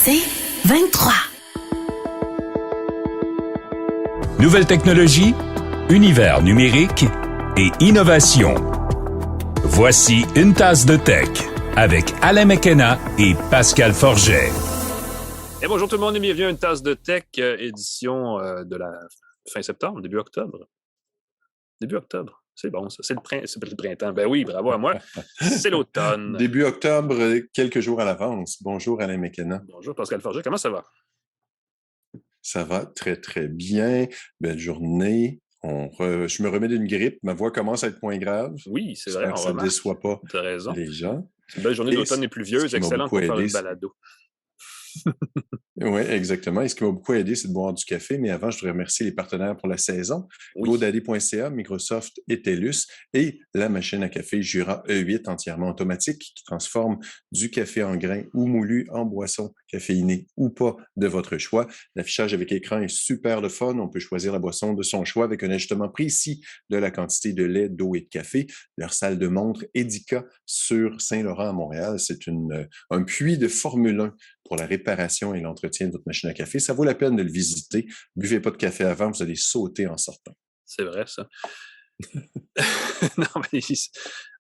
C'est 23. Nouvelles technologies, univers numérique et innovation. Voici une tasse de tech avec Alain McKenna et Pascal Forget. Et bonjour tout le monde et bienvenue à une tasse de tech, édition de la fin septembre, début octobre. Début octobre, c'est bon ça, c'est le printemps. Ben oui, bravo à moi, c'est l'automne. Début octobre, quelques jours à l'avance. Bonjour Alain McKenna. Bonjour Pascal Forget, comment ça va? Ça va très très bien, belle journée. Je me remets d'une grippe, ma voix commence à être moins grave. Oui, c'est vrai, J'espère que ça ne déçoit pas raison. les gens. C'est une belle journée d'automne et pluvieuse, excellente pour faire une balado. Oui, exactement. Et ce qui m'a beaucoup aidé, c'est de boire du café. Mais avant, je voudrais remercier les partenaires pour la saison. Oui. GoDaddy.ca, Microsoft et TELUS et la machine à café Jura E8 entièrement automatique qui transforme du café en grains ou moulu en boisson caféinée ou pas de votre choix. L'affichage avec écran est super le fun. On peut choisir la boisson de son choix avec un ajustement précis de la quantité de lait, d'eau et de café. Leur salle de montre Edica sur Saint-Laurent à Montréal, c'est un puits de Formule 1 pour la réparation et l'entretien de votre machine à café. Ça vaut la peine de le visiter. Buvez pas de café avant, vous allez sauter en sortant. C'est vrai, ça. Non, mais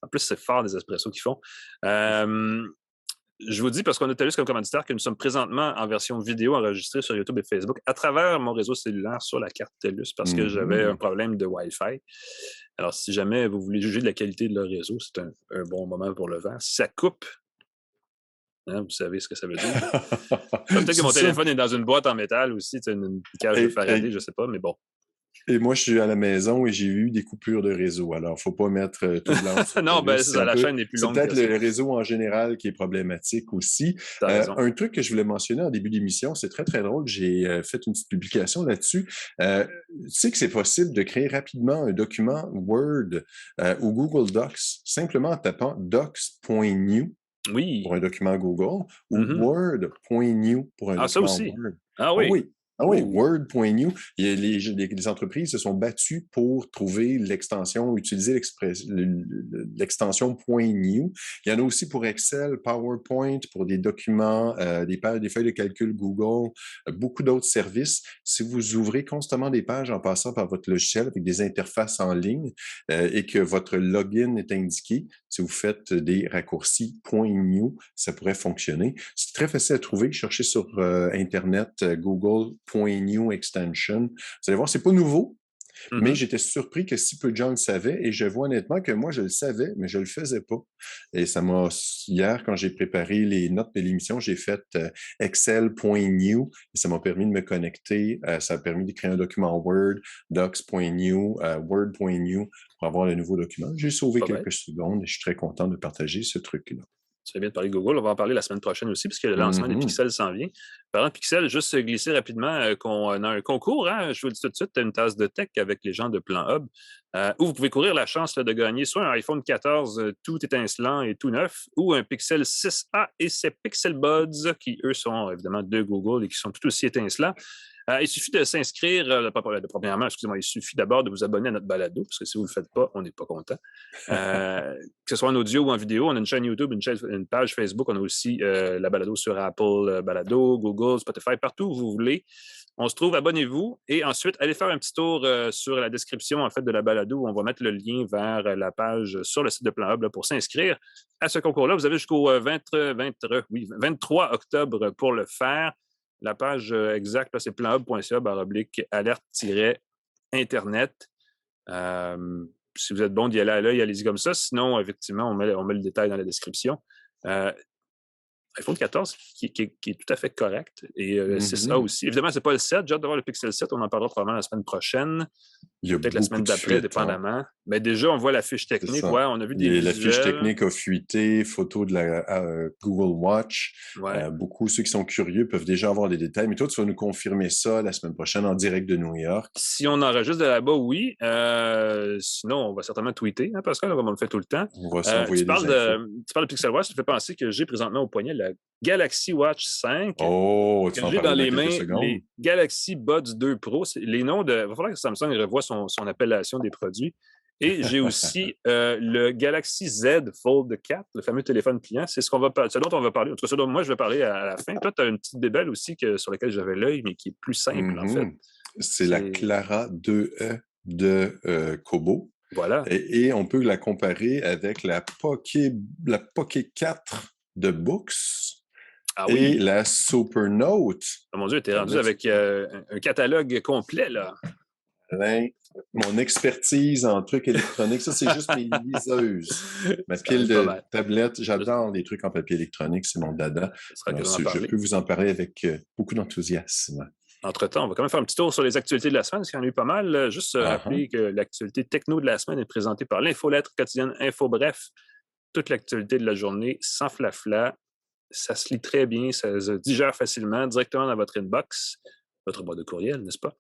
en plus, c'est fort des espressos qu'ils font. Je vous dis, parce qu'on a TELUS comme commanditaire, que nous sommes présentement en version vidéo enregistrée sur YouTube et Facebook à travers mon réseau cellulaire sur la carte TELUS parce que j'avais un problème de Wi-Fi. Alors, si jamais vous voulez juger de la qualité de leur réseau, c'est un bon moment pour le faire. Si ça coupe, hein, vous savez ce que ça veut dire. Peut-être que mon téléphone est dans une boîte en métal aussi, une cage de Faraday, je ne sais pas, mais bon. Et moi, je suis à la maison et j'ai eu des coupures de réseau. Alors, il ne faut pas mettre tout blanc. Non, ben c'est ça, la chaîne est plus longue. C'est peut-être le réseau en général qui est problématique aussi. Un truc que je voulais mentionner en début d'émission, c'est très, très drôle. J'ai fait une petite publication là-dessus. Tu sais que c'est possible de créer rapidement un document Word ou Google Docs simplement en tapant docs.new. Oui. Pour un document Google, ou Word.new pour un document ça aussi. Word. Ah oui. Ah oui, Word.new. Les entreprises se sont battues pour trouver l'extension, utiliser l'extension .new. Il y en a aussi pour Excel, PowerPoint, pour des documents, des feuilles de calcul Google, beaucoup d'autres services. Si vous ouvrez constamment des pages en passant par votre logiciel avec des interfaces en ligne et que votre login est indiqué, si vous faites des raccourcis .new, ça pourrait fonctionner. C'est très facile à trouver. Cherchez sur Internet Google .new extension. Vous allez voir, c'est pas nouveau, mais j'étais surpris que si peu de gens le savaient et je vois honnêtement que moi, je le savais, mais je le faisais pas. Et ça m'a, hier, quand j'ai préparé les notes de l'émission, j'ai fait Excel.new et ça m'a permis de me connecter. Ça a permis de créer un document Word, Docs.new, Word.new pour avoir le nouveau document. J'ai sauvé quelques secondes et je suis très content de partager ce truc-là. Tu fais bien de parler de Google. On va en parler la semaine prochaine aussi, puisque le lancement des Pixels s'en vient. Parlant de Pixels, juste glisser rapidement qu'on a un concours. Hein, je vous le dis tout de suite, une tasse de tech avec les gens de Plan Hub, où vous pouvez courir la chance de gagner soit un iPhone 14 tout étincelant et tout neuf, ou un Pixel 6A et ses Pixel Buds, qui, eux, sont évidemment de Google et qui sont tout aussi étincelants. Il suffit de s'inscrire, premièrement, il suffit d'abord de vous abonner à notre balado, parce que si vous ne le faites pas, on n'est pas content. Que ce soit en audio ou en vidéo, on a une chaîne YouTube, une page Facebook, on a aussi la balado sur Apple Balado, Google, Spotify, partout où vous voulez. On se trouve, abonnez-vous, et ensuite, allez faire un petit tour sur la description en fait, de la balado, où on va mettre le lien vers la page sur le site de Plan Hub là, pour s'inscrire à ce concours-là. Vous avez jusqu'au 23 octobre pour le faire. La page exacte, c'est planhub.ca/alerte-internet. Si vous êtes bon d'y aller à l'œil, allez-y comme ça. Sinon, effectivement, on met le détail dans la description. iPhone 14 qui est tout à fait correct. Et le 6A aussi. Évidemment, ce n'est pas le 7. J'ai hâte de voir le Pixel 7. On en parlera probablement la semaine prochaine. Peut-être la semaine d'après, dépendamment. Mais déjà, on voit la fiche technique. Ouais, on a vu des La fiche technique a fuité, photo de la Google Watch. Ouais. Beaucoup, ceux qui sont curieux peuvent déjà avoir des détails. Mais toi, tu vas nous confirmer ça la semaine prochaine en direct de New York. Si on enregistre de là-bas, oui. Sinon, on va certainement tweeter, hein, Pascal, comme on le fait tout le temps. On va s'envoyer des infos. Tu parles de Pixel Watch, ça te fait penser que j'ai présentement au poignet la Galaxy Watch 5. Oh, tu vas en j'ai dans parler les dans quelques mains secondes. les Galaxy Buds 2 Pro. Les noms de. Il va falloir que Samsung revoie son appellation des produits. Et j'ai aussi le Galaxy Z Fold 4, le fameux téléphone pliant. C'est ce dont on va parler. En tout cas, ce dont moi, je vais parler à la fin. Toi, tu as une petite bébelle aussi sur laquelle j'avais l'œil, mais qui est plus simple, en fait. C'est la Clara 2E de Kobo. Voilà. Et on peut la comparer avec la Poké 4 de Books. Ah oui. Et la Supernote. Oh mon Dieu, t'es rendu avec un catalogue complet, là. Alain, mon expertise en trucs électroniques, ça, c'est juste mes liseuses. Ma pile de tablettes, j'adore les trucs en papier électronique, c'est mon dada. Je peux vous en parler avec beaucoup d'enthousiasme. Entre-temps, on va quand même faire un petit tour sur les actualités de la semaine, parce qu'il y en a eu pas mal. Juste rappeler que l'actualité techno de la semaine est présentée par l'infolettre quotidienne InfoBref. Toute l'actualité de la journée, sans flafla. Ça se lit très bien, ça se digère facilement, directement dans votre inbox, votre boîte de courriel, n'est-ce pas?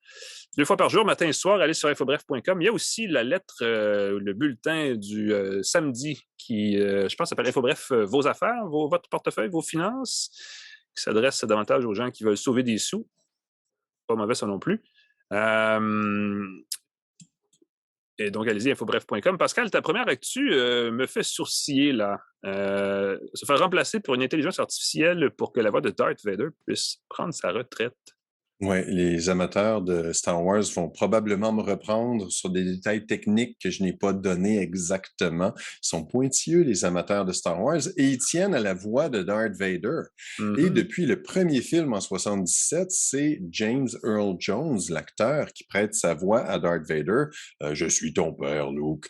2 fois par jour, matin et soir, allez sur infobref.com. Il y a aussi la lettre, le bulletin du samedi qui, je pense, s'appelle InfoBref Vos affaires, votre portefeuille, vos finances, qui s'adresse davantage aux gens qui veulent sauver des sous. Pas mauvais, ça non plus. Et donc, allez-y, infobref.com. Pascal, ta première actu me fait sourciller, là. Se faire remplacer pour une intelligence artificielle pour que la voix de Darth Vader puisse prendre sa retraite. Oui, les amateurs de Star Wars vont probablement me reprendre sur des détails techniques que je n'ai pas donnés exactement. Ils sont pointilleux, les amateurs de Star Wars, et ils tiennent à la voix de Darth Vader. Et depuis le premier film en 77, c'est James Earl Jones, l'acteur, qui prête sa voix à Darth Vader. Je suis ton père, Luke.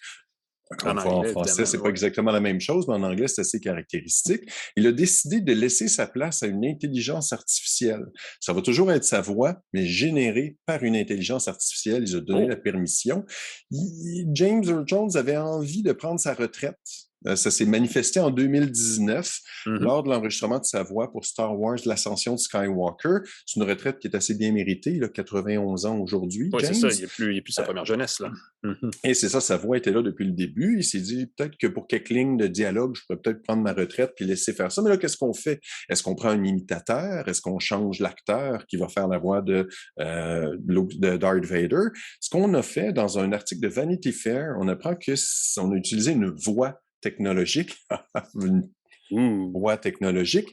En français, c'est pas exactement la même chose, mais en anglais, c'est assez caractéristique. Il a décidé de laisser sa place à une intelligence artificielle. Ça va toujours être sa voix, mais générée par une intelligence artificielle. Il a donné la permission. James Earl Jones avait envie de prendre sa retraite. Ça s'est manifesté en 2019 lors de l'enregistrement de sa voix pour Star Wars, l'ascension de Skywalker. C'est une retraite qui est assez bien méritée. Il a 91 ans aujourd'hui. Oui, c'est ça. Il n'est plus sa première jeunesse, là. Et c'est ça, sa voix était là depuis le début. Il s'est dit, peut-être que pour quelques lignes de dialogue, je pourrais peut-être prendre ma retraite puis laisser faire ça. Mais là, qu'est-ce qu'on fait? Est-ce qu'on prend un imitateur? Est-ce qu'on change l'acteur qui va faire la voix de Darth Vader? Ce qu'on a fait dans un article de Vanity Fair, on apprend qu'on a utilisé une voix technologique, une voix technologique.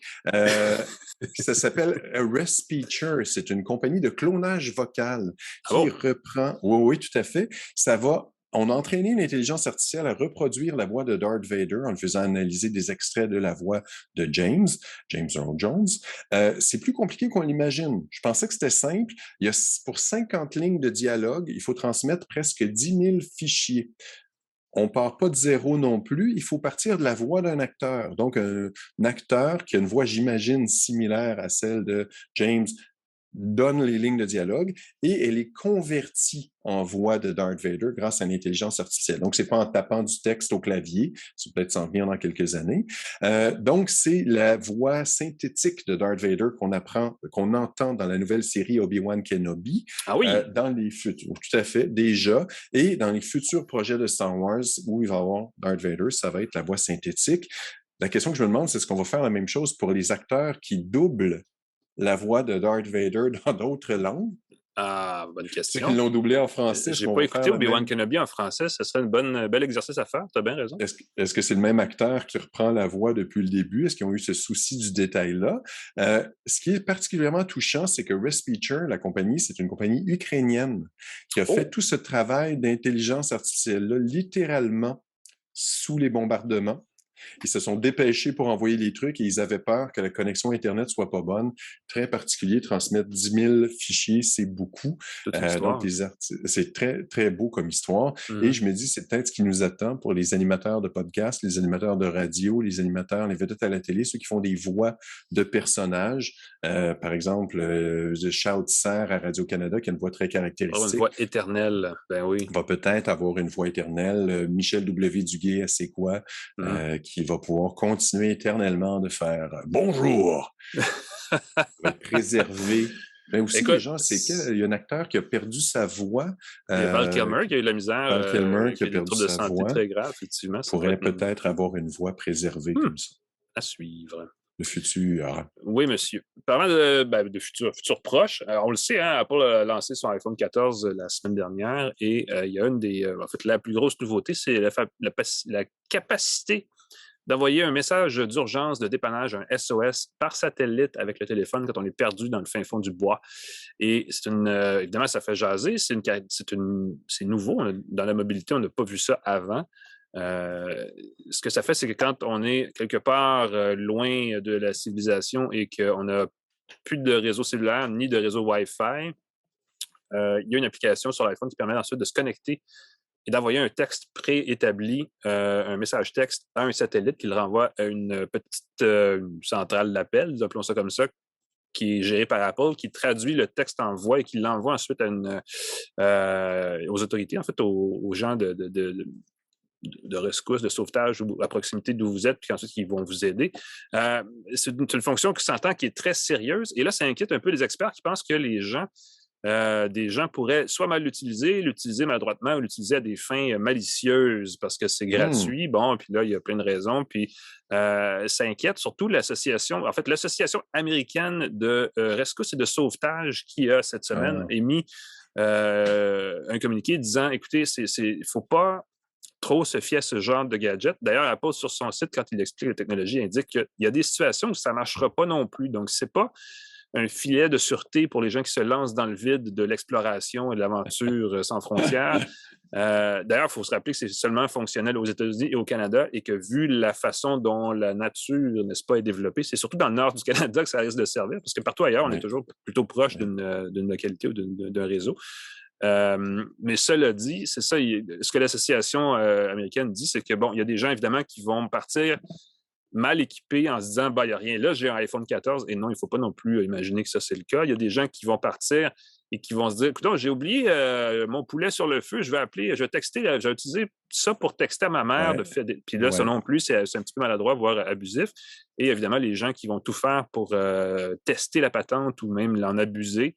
Ça s'appelle Respeecher. C'est une compagnie de clonage vocal qui reprend... Oui, tout à fait. On a entraîné l'intelligence artificielle à reproduire la voix de Darth Vader en le faisant analyser des extraits de la voix de James Earl Jones. C'est plus compliqué qu'on l'imagine. Je pensais que c'était simple. Pour 50 lignes de dialogue, il faut transmettre presque 10 000 fichiers. On ne part pas de zéro non plus, il faut partir de la voix d'un acteur. Donc, un acteur qui a une voix, j'imagine, similaire à celle de James, donne les lignes de dialogue et elle est convertie en voix de Darth Vader grâce à l'intelligence artificielle. Donc, c'est pas en tapant du texte au clavier, ça peut être s'en venir dans quelques années. Donc, c'est la voix synthétique de Darth Vader qu'on entend dans la nouvelle série Obi-Wan Kenobi. Ah oui? Dans les futurs, tout à fait, déjà. Et dans les futurs projets de Star Wars où il va y avoir Darth Vader, ça va être la voix synthétique. La question que je me demande, c'est est-ce qu'on va faire la même chose pour les acteurs qui doublent la voix de Darth Vader dans d'autres langues? Ah, bonne question. Ceux qui l'ont doublé en français. J'ai pas écouté Obi-Wan Kenobi en français. Ce serait un bel exercice à faire. Tu as bien raison. Est-ce que c'est le même acteur qui reprend la voix depuis le début? Est-ce qu'ils ont eu ce souci du détail-là? Ce qui est particulièrement touchant, c'est que Respeecher, la compagnie, c'est une compagnie ukrainienne qui a fait tout ce travail d'intelligence artificielle-là littéralement sous les bombardements. Ils se sont dépêchés pour envoyer les trucs et ils avaient peur que la connexion Internet soit pas bonne. Très particulier, transmettre 10 000 fichiers, c'est beaucoup. Donc, c'est très, très beau comme histoire. Et je me dis, c'est peut-être ce qui nous attend pour les animateurs de podcast, les animateurs de radio, les vedettes à la télé, ceux qui font des voix de personnages. Par exemple, Charles Serre à Radio-Canada, qui a une voix très caractéristique. Une voix éternelle, ben oui. Va peut-être avoir une voix éternelle. Michel W. Duguay, à C'est quoi? Qui va pouvoir continuer éternellement de faire « Bonjour! » va être préservé. Mais aussi, écoute, les gens, il y a un acteur qui a perdu sa voix. Il y a Val Kilmer qui a eu de la misère. Val Kilmer qui a perdu sa santé voix. Très grave, effectivement. Pourrait peut-être avoir une voix préservée comme ça. À suivre. Le futur. Oui, monsieur. parlant de futur proche, on le sait, hein, Apple a lancé son iPhone 14 la semaine dernière et il y a en fait, la plus grosse nouveauté, c'est la capacité d'envoyer un message d'urgence de dépannage, un SOS, par satellite avec le téléphone quand on est perdu dans le fin fond du bois. Et évidemment, ça fait jaser, c'est nouveau. Dans la mobilité, on n'a pas vu ça avant. Ce que ça fait, c'est que quand on est quelque part loin de la civilisation et qu'on n'a plus de réseau cellulaire ni de réseau Wi-Fi, il y a une application sur l'iPhone qui permet ensuite de se connecter et d'envoyer un texte préétabli, un message texte à un satellite qui le renvoie à une petite centrale d'appel, appelons ça comme ça, qui est gérée par Apple, qui traduit le texte en voix et qui l'envoie ensuite aux autorités, en fait, aux gens de rescousse, de sauvetage à proximité d'où vous êtes, puis ensuite ils vont vous aider. C'est une fonction qui s'entend qui est très sérieuse. Et là, ça inquiète un peu les experts qui pensent que des gens pourraient soit mal l'utiliser maladroitement ou l'utiliser à des fins malicieuses parce que c'est gratuit. Bon, puis là, il y a plein de raisons. Puis ça inquiète surtout l'association américaine de rescousse et de sauvetage qui a cette semaine émis un communiqué disant, écoutez, il faut pas trop se fier à ce genre de gadget. D'ailleurs, Apple, sur son site, quand il explique la technologie, indique qu'il y a des situations où ça ne marchera pas non plus. Donc, ce n'est pas un filet de sûreté pour les gens qui se lancent dans le vide de l'exploration et de l'aventure sans frontières. D'ailleurs, il faut se rappeler que c'est seulement fonctionnel aux États-Unis et au Canada et que vu la façon dont la nature, n'est-ce pas, est développée, c'est surtout dans le nord du Canada que ça risque de servir parce que partout ailleurs, on est toujours plutôt proche d'une localité ou d'un réseau. Mais cela dit, c'est ça, ce que l'association américaine dit, c'est que bon, il y a des gens évidemment qui vont partir mal équipés en se disant, il n'y a rien là, j'ai un iPhone 14 et non, il ne faut pas non plus imaginer que ça c'est le cas. Il y a des gens qui vont partir et qui vont se dire, écoute, j'ai oublié mon poulet sur le feu, je vais texter, je vais utiliser ça pour texter à ma mère. Puis là, ça non plus, c'est un petit peu maladroit, voire abusif. Et évidemment, les gens qui vont tout faire pour tester la patente ou même l'en abuser.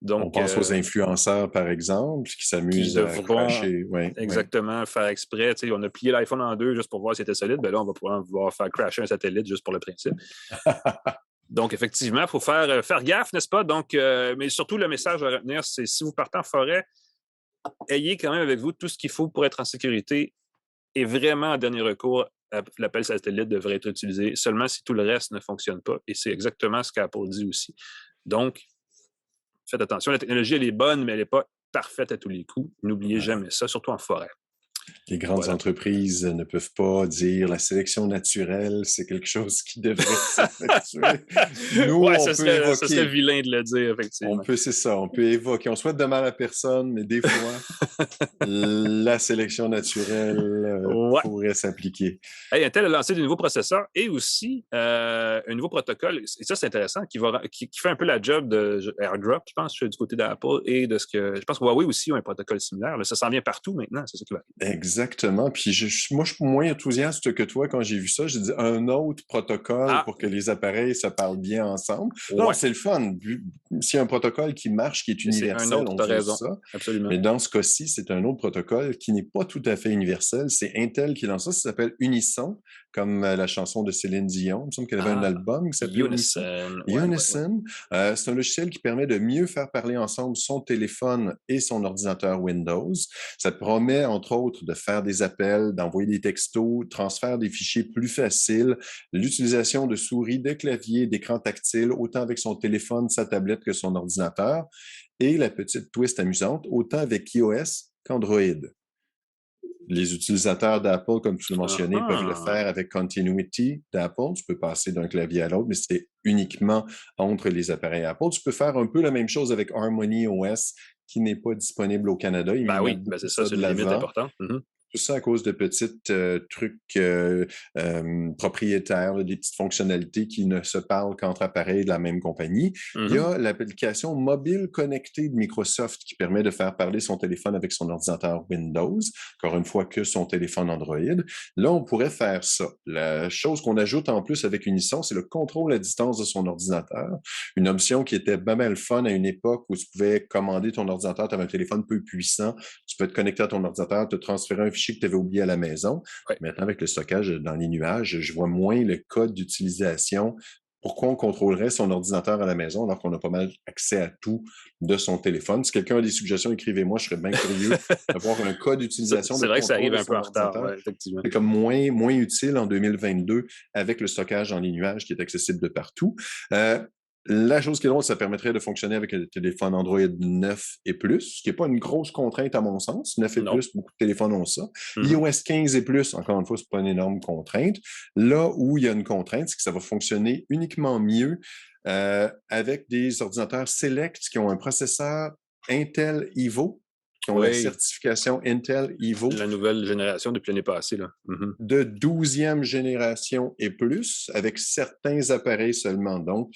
Donc, on pense aux influenceurs, par exemple, qui s'amusent à crasher. Exactement, faire exprès. On a plié l'iPhone en deux juste pour voir si c'était solide. Là, on va pouvoir faire crasher un satellite juste pour le principe. Donc, effectivement, il faut faire gaffe, n'est-ce pas? Donc, mais surtout, le message à retenir, c'est si vous partez en forêt, ayez quand même avec vous tout ce qu'il faut pour être en sécurité et vraiment, en dernier recours, l'appel satellite devrait être utilisé seulement si tout le reste ne fonctionne pas. Et c'est exactement ce qu'Apple dit aussi. Donc, faites attention. La technologie, elle est bonne, mais elle n'est pas parfaite à tous les coups. N'oubliez jamais ça, surtout en forêt. Les grandes entreprises ne peuvent pas dire la sélection naturelle, c'est quelque chose qui devrait s'effectuer. Nous, ça serait vilain de le dire, effectivement. C'est ça, on peut évoquer. On souhaite de mal à personne, mais des fois, la sélection naturelle pourrait s'appliquer. Intel a lancé des nouveaux processeurs et aussi un nouveau protocole, et ça, c'est intéressant, qui fait un peu la job de AirDrop, je pense, du côté d'Apple, et de ce que je pense que Huawei aussi a un protocole similaire. Là, ça s'en vient partout maintenant, c'est ça qui va arriver. Exactement. Puis moi, je suis moins enthousiaste que toi quand j'ai vu ça. J'ai dit un autre protocole pour que les appareils se parlent bien ensemble. Non, c'est le fun. S'il y a un protocole qui marche, qui est universel, on fait ça. Absolument. Mais dans ce cas-ci, c'est un autre protocole qui n'est pas tout à fait universel. C'est Intel qui lance ça. Ça s'appelle Unison, comme la chanson de Céline Dion. Il me semble qu'elle avait un album qui s'appelle Unison. Unison. C'est un logiciel qui permet de mieux faire parler ensemble son téléphone et son ordinateur Windows. Ça promet, entre autres, de faire des appels, d'envoyer des textos, transfert des fichiers plus faciles, l'utilisation de souris, de claviers, d'écran tactile, autant avec son téléphone, sa tablette que son ordinateur. Et la petite twist amusante, autant avec iOS qu'Android. Les utilisateurs d'Apple, comme tu l'as mentionné, peuvent le faire avec Continuity d'Apple. Tu peux passer d'un clavier à l'autre, mais c'est uniquement entre les appareils Apple. Tu peux faire un peu la même chose avec Harmony OS, qui n'est pas disponible au Canada. C'est ça, c'est une limite importante. Tout ça à cause de petits trucs propriétaires, des petites fonctionnalités qui ne se parlent qu'entre appareils de la même compagnie. Il y a l'application mobile connectée de Microsoft qui permet de faire parler son téléphone avec son ordinateur Windows, encore une fois que son téléphone Android. Là, on pourrait faire ça. La chose qu'on ajoute en plus avec Unison, c'est le contrôle à distance de son ordinateur. Une option qui était pas mal fun à une époque où tu pouvais commander ton ordinateur, tu avais un téléphone peu puissant, tu peux te connecter à ton ordinateur, te transférer un fichier que tu avais oublié à la maison. Maintenant, avec le stockage dans les nuages, je vois moins le code d'utilisation pourquoi on contrôlerait son ordinateur à la maison alors qu'on a pas mal accès à tout de son téléphone? Si quelqu'un a des suggestions, écrivez-moi, je serais bien curieux d'avoir un cas d'utilisation. C'est vrai que ça arrive un peu en retard, effectivement. C'est comme moins utile en 2022 avec le stockage dans les nuages qui est accessible de partout. La chose qui est drôle, ça permettrait de fonctionner avec un téléphone Android 9 et plus, ce qui n'est pas une grosse contrainte à mon sens. 9 et plus, beaucoup de téléphones ont ça. iOS 15 et plus, encore une fois, ce n'est pas une énorme contrainte. Là où il y a une contrainte, c'est que ça va fonctionner uniquement mieux avec des ordinateurs Select qui ont un processeur Intel Evo, qui ont la certification Intel Evo. La nouvelle génération depuis l'année passée, là. De 12e génération et plus, avec certains appareils seulement. Donc,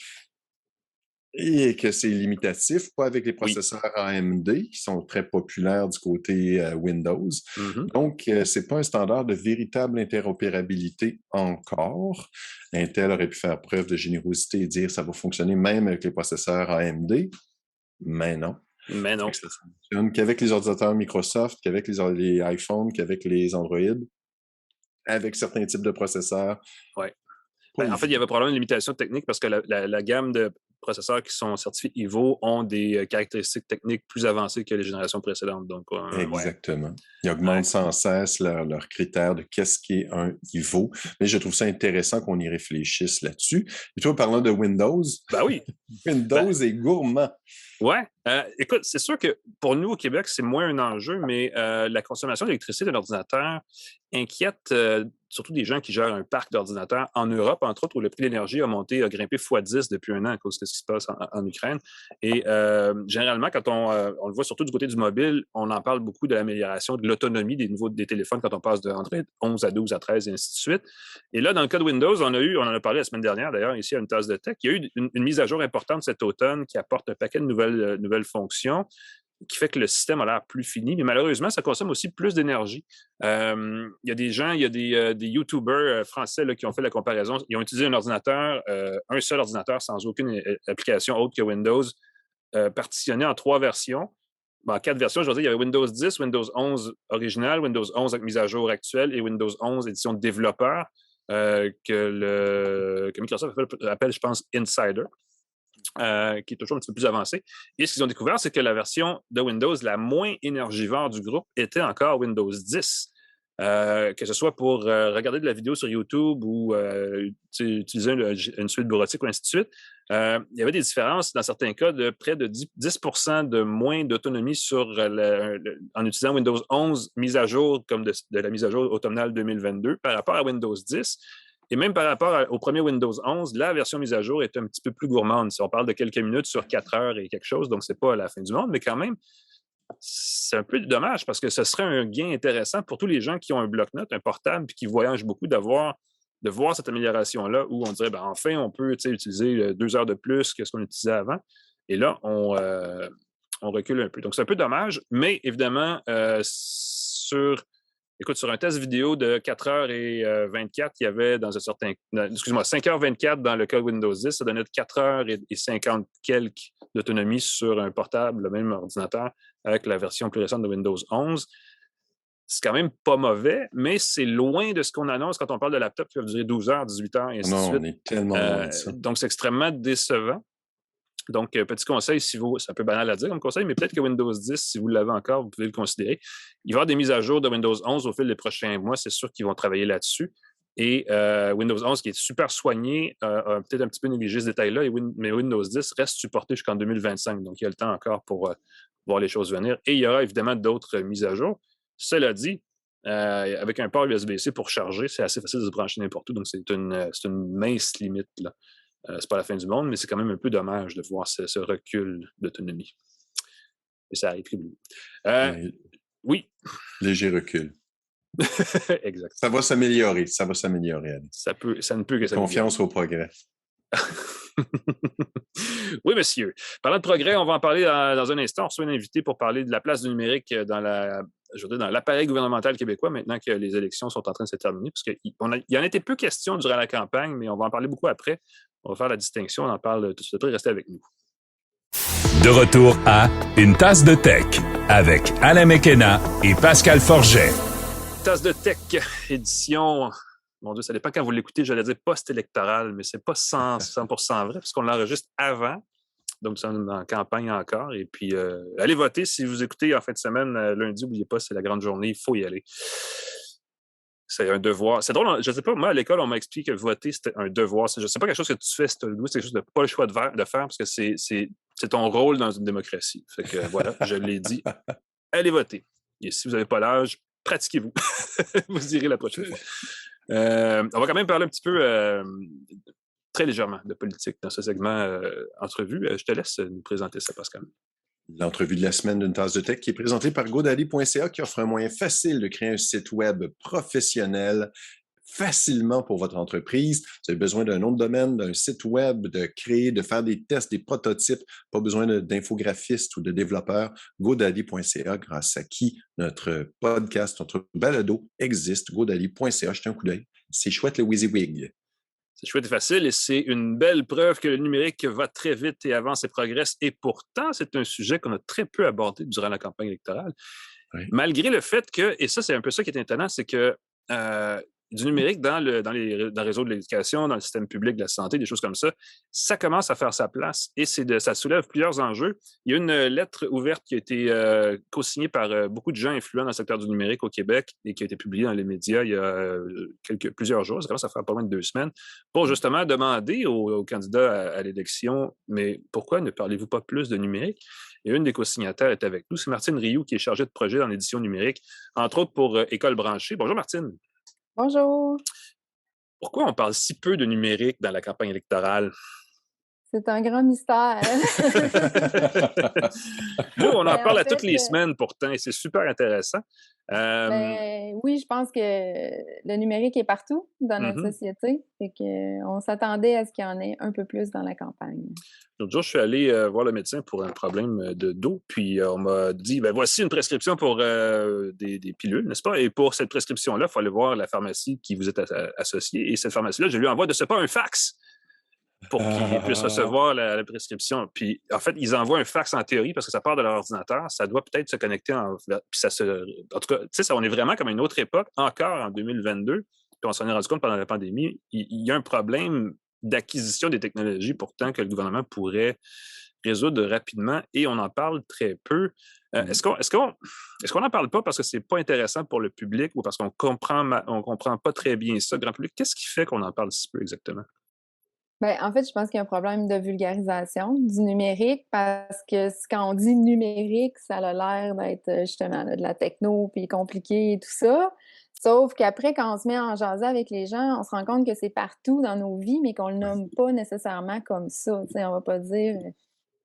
et que c'est limitatif, pas avec les processeurs AMD qui sont très populaires du côté Windows. Donc, c'est pas un standard de véritable interopérabilité encore. Intel aurait pu faire preuve de générosité et dire que ça va fonctionner même avec les processeurs AMD, mais non. Mais non. Ça fonctionne qu'avec les ordinateurs Microsoft, qu'avec les iPhones, qu'avec les Android, avec certains types de processeurs. Oui. En fait, il y avait probablement une limitation technique parce que la gamme de processeurs qui sont certifiés Evo ont des caractéristiques techniques plus avancées que les générations précédentes. Donc, exactement. Ils augmentent sans cesse leurs critères de qu'est-ce qui est un Evo. Mais je trouve ça intéressant qu'on y réfléchisse là-dessus. Et toi, parlant de Windows, Windows est gourmand. Oui. Écoute, c'est sûr que pour nous, au Québec, c'est moins un enjeu, mais la consommation d'électricité d'un ordinateur inquiète surtout des gens qui gèrent un parc d'ordinateurs en Europe, entre autres, où le prix de l'énergie a grimpé x10 depuis un an à cause de ce qui se passe en Ukraine. Et généralement, quand on le voit surtout du côté du mobile, on en parle beaucoup de l'amélioration de l'autonomie des téléphones quand on passe de 11 à 12 à 13 et ainsi de suite. Et là, dans le cas de Windows, on en a parlé la semaine dernière, d'ailleurs, ici à une tasse de tech, il y a eu une mise à jour importante cet automne qui apporte un paquet de nouvelles fonctions, qui fait que le système a l'air plus fini, mais malheureusement, ça consomme aussi plus d'énergie. Il y a des gens, il y a des YouTubers français là, qui ont fait la comparaison. Ils ont utilisé un seul ordinateur sans aucune application autre que Windows, partitionné en 3 versions. En 4 versions, je veux dire, il y avait Windows 10, Windows 11 original, Windows 11 avec mise à jour actuelle et Windows 11 édition de développeur que Microsoft appelle, je pense, Insider. Qui est toujours un petit peu plus avancé. Et ce qu'ils ont découvert, c'est que la version de Windows la moins énergivore du groupe était encore Windows 10. Que ce soit pour regarder de la vidéo sur YouTube ou utiliser une suite bureautique ou ainsi de suite. Il y avait des différences, dans certains cas, de près de 10% de moins d'autonomie en utilisant Windows 11 mise à jour, comme de la mise à jour automnale 2022, par rapport à Windows 10. Et même par rapport au premier Windows 11, la version mise à jour est un petit peu plus gourmande. Si on parle de quelques minutes sur 4 heures et quelque chose, donc c'est pas la fin du monde, mais quand même, c'est un peu dommage parce que ce serait un gain intéressant pour tous les gens qui ont un bloc-notes, un portable, puis qui voyagent beaucoup, de voir cette amélioration-là où on dirait, enfin, on peut utiliser 2 heures de plus que ce qu'on utilisait avant. Et là, on recule un peu. Donc, c'est un peu dommage, mais évidemment, sur un test vidéo de 4h24, il y avait dans un certain... 5h24 dans le cas Windows 10, ça donnait 4h50 quelques d'autonomie sur un portable, le même ordinateur, avec la version plus récente de Windows 11. C'est quand même pas mauvais, mais c'est loin de ce qu'on annonce quand on parle de laptops qui peuvent durer 12 heures, 18 heures, et ainsi de suite. On est tellement loin de ça. Donc, c'est extrêmement décevant. Donc, petit conseil, c'est un peu banal à dire comme conseil, mais peut-être que Windows 10, si vous l'avez encore, vous pouvez le considérer. Il va y avoir des mises à jour de Windows 11 au fil des prochains mois. C'est sûr qu'ils vont travailler là-dessus. Et Windows 11, qui est super soigné, a peut-être un petit peu négligé ce détail-là, mais Windows 10 reste supporté jusqu'en 2025. Donc, il y a le temps encore pour voir les choses venir. Et il y aura évidemment d'autres mises à jour. Cela dit, avec un port USB-C pour charger, c'est assez facile de se brancher n'importe où. Donc, c'est une mince limite, là. C'est pas la fin du monde, mais c'est quand même un peu dommage de voir ce recul d'autonomie. Et ça arrive très bien. Oui. Léger recul. Exact. Ça va s'améliorer. Ça va s'améliorer, Alain. Ça ne peut que s'améliorer. Confiance au progrès. Oui, monsieur. Parlant de progrès, on va en parler dans un instant. On reçoit un invité pour parler de la place du numérique dans l'appareil gouvernemental québécois maintenant que les élections sont en train de se terminer. Parce qu'il y en a été peu question durant la campagne, mais on va en parler beaucoup après. On va faire la distinction, on en parle tout de suite. Restez avec nous. De retour à Une tasse de tech avec Alain McKenna et Pascal Forget. Tasse de tech, édition mon Dieu, ça dépend quand vous l'écoutez, j'allais dire post-électoral, mais c'est pas 100% vrai, puisqu'on l'enregistre avant. Donc, nous sommes en campagne encore. Et puis, allez voter. Si vous écoutez en fin de semaine, lundi, n'oubliez pas, c'est la grande journée. Il faut y aller. C'est un devoir. C'est drôle, je ne sais pas, moi, à l'école, on m'a expliqué que voter, c'était un devoir. Je ne sais pas quelque chose que tu fais si tu as le goût, c'est quelque chose de pas le choix de faire parce que c'est ton rôle dans une démocratie. Fait que voilà, je l'ai dit. Allez voter. Et si vous n'avez pas l'âge, pratiquez-vous. Vous irez la prochaine fois. On va quand même parler un petit peu, très légèrement, de politique dans ce segment entrevue. Je te laisse nous présenter ça, Pascal. L'entrevue de la semaine d'une tasse de tech qui est présentée par GoDaddy.ca qui offre un moyen facile de créer un site web professionnel facilement pour votre entreprise. Vous avez besoin d'un nom de domaine, d'un site web, de créer, de faire des tests, des prototypes. Pas besoin d'infographistes ou de développeurs. GoDaddy.ca, grâce à qui notre podcast, notre balado existe. GoDaddy.ca, jetez un coup d'œil. C'est chouette le WYSIWYG. C'est chouette et facile et c'est une belle preuve que le numérique va très vite et avance et progresse. Et pourtant, c'est un sujet qu'on a très peu abordé durant la campagne électorale. Oui. Malgré le fait que, et ça, c'est un peu ça qui est étonnant, c'est que du numérique dans le réseau de l'éducation, dans le système public de la santé, des choses comme ça commence à faire sa place et ça soulève plusieurs enjeux. Il y a une lettre ouverte qui a été co-signée par beaucoup de gens influents dans le secteur du numérique au Québec et qui a été publiée dans les médias il y a plusieurs jours, ça commence à faire pas moins de 2 semaines, pour justement demander aux candidats à l'élection, mais pourquoi ne parlez-vous pas plus de numérique? Et une des co-signataires est avec nous, c'est Martine Rioux qui est chargée de projet dans l'édition numérique, entre autres pour École branchée. Bonjour Martine. Bonjour. Pourquoi on parle si peu de numérique dans la campagne électorale? C'est un grand mystère. Nous, on en parle toutes les semaines pourtant et c'est super intéressant. Oui, je pense que le numérique est partout dans notre société. Fait qu'on s'attendait à ce qu'il y en ait un peu plus dans la campagne. L'autre jour, je suis allé voir le médecin pour un problème de dos, puis on m'a dit, voici une prescription pour des pilules, n'est-ce pas? Et pour cette prescription-là, il faut aller voir la pharmacie qui vous est associée. Et cette pharmacie-là, je lui envoie de ce pas un fax pour qu'ils puissent recevoir la prescription. Puis, en fait, ils envoient un fax en théorie parce que ça part de leur ordinateur. Ça doit peut-être se connecter en tout cas, tu sais, on est vraiment comme à une autre époque, encore en 2022. Puis on s'en est rendu compte pendant la pandémie. Il y a un problème d'acquisition des technologies, pourtant, que le gouvernement pourrait résoudre rapidement et on en parle très peu. Est-ce qu'on n'en parle pas parce que c'est pas intéressant pour le public ou parce qu'on comprend pas très bien ça, grand public? Qu'est-ce qui fait qu'on en parle si peu exactement? Bien, en fait, je pense qu'il y a un problème de vulgarisation du numérique parce que quand on dit numérique, ça a l'air d'être justement de la techno puis compliqué et tout ça. Sauf qu'après, quand on se met à en jaser avec les gens, on se rend compte que c'est partout dans nos vies, mais qu'on le nomme pas nécessairement comme ça. T'sais, on va pas dire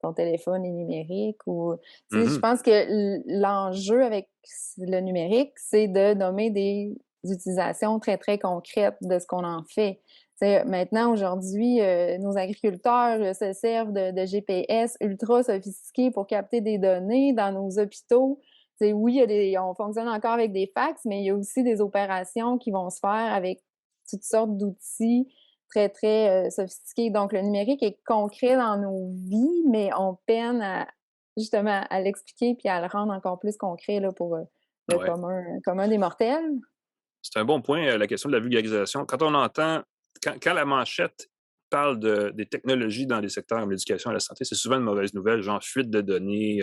ton téléphone est numérique ou. Je pense que l'enjeu avec le numérique, c'est de nommer des utilisations très, très concrètes de ce qu'on en fait. T'sais, maintenant, aujourd'hui, nos agriculteurs se servent de GPS ultra sophistiqués pour capter des données dans nos hôpitaux. T'sais, oui, on fonctionne encore avec des fax, mais il y a aussi des opérations qui vont se faire avec toutes sortes d'outils très, très sophistiqués. Donc, le numérique est concret dans nos vies, mais on peine justement à l'expliquer puis à le rendre encore plus concret là, pour le commun des mortels. C'est un bon point, la question de la vulgarisation. Quand on entend quand la manchette parle des technologies dans les secteurs comme l'éducation et la santé, c'est souvent une mauvaise nouvelle, genre fuite de données,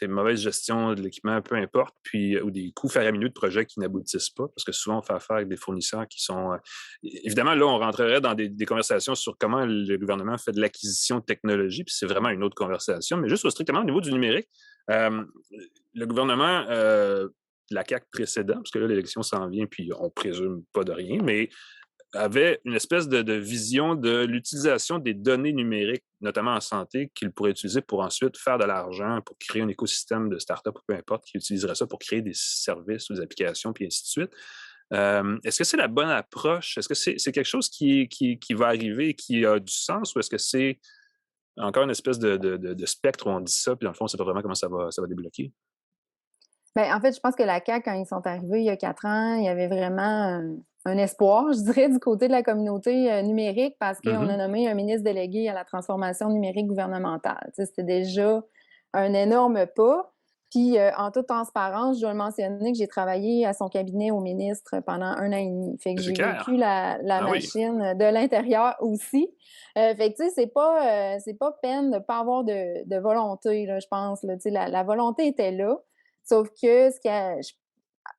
mauvaise gestion de l'équipement, peu importe, puis ou des coûts faramineux de projets qui n'aboutissent pas, parce que souvent, on fait affaire avec des fournisseurs qui sont... évidemment, là, on rentrerait dans des conversations sur comment le gouvernement fait de l'acquisition de technologies, puis c'est vraiment une autre conversation, mais juste strictement au niveau du numérique, le gouvernement... la CAQ précédent, parce que là, l'élection s'en vient, puis on présume pas de rien, mais avait une espèce de vision de l'utilisation des données numériques, notamment en santé, qu'il pourrait utiliser pour ensuite faire de l'argent, pour créer un écosystème de start-up ou peu importe, qui utiliserait ça pour créer des services ou des applications, puis ainsi de suite. Est-ce que c'est la bonne approche? Est-ce que c'est quelque chose qui va arriver et qui a du sens, ou est-ce que c'est encore une espèce de spectre où on dit ça, puis dans le fond, on ne sait pas vraiment comment ça va débloquer? Bien, en fait, je pense que la CAQ, quand ils sont arrivés il y a 4 ans, il y avait vraiment un espoir, je dirais, du côté de la communauté numérique parce qu'on a nommé un ministre délégué à la transformation numérique gouvernementale. C'était déjà un énorme pas. Puis, en toute transparence, je dois mentionner que j'ai travaillé à son cabinet au ministre pendant 1 an et demi. Fait que C'est j'ai clair. vécu la Ah oui. machine de l'intérieur aussi. Fait que, tu sais, c'est pas peine de pas avoir de volonté, là, je pense, là. Tu sais, la volonté était là, sauf que ce qui a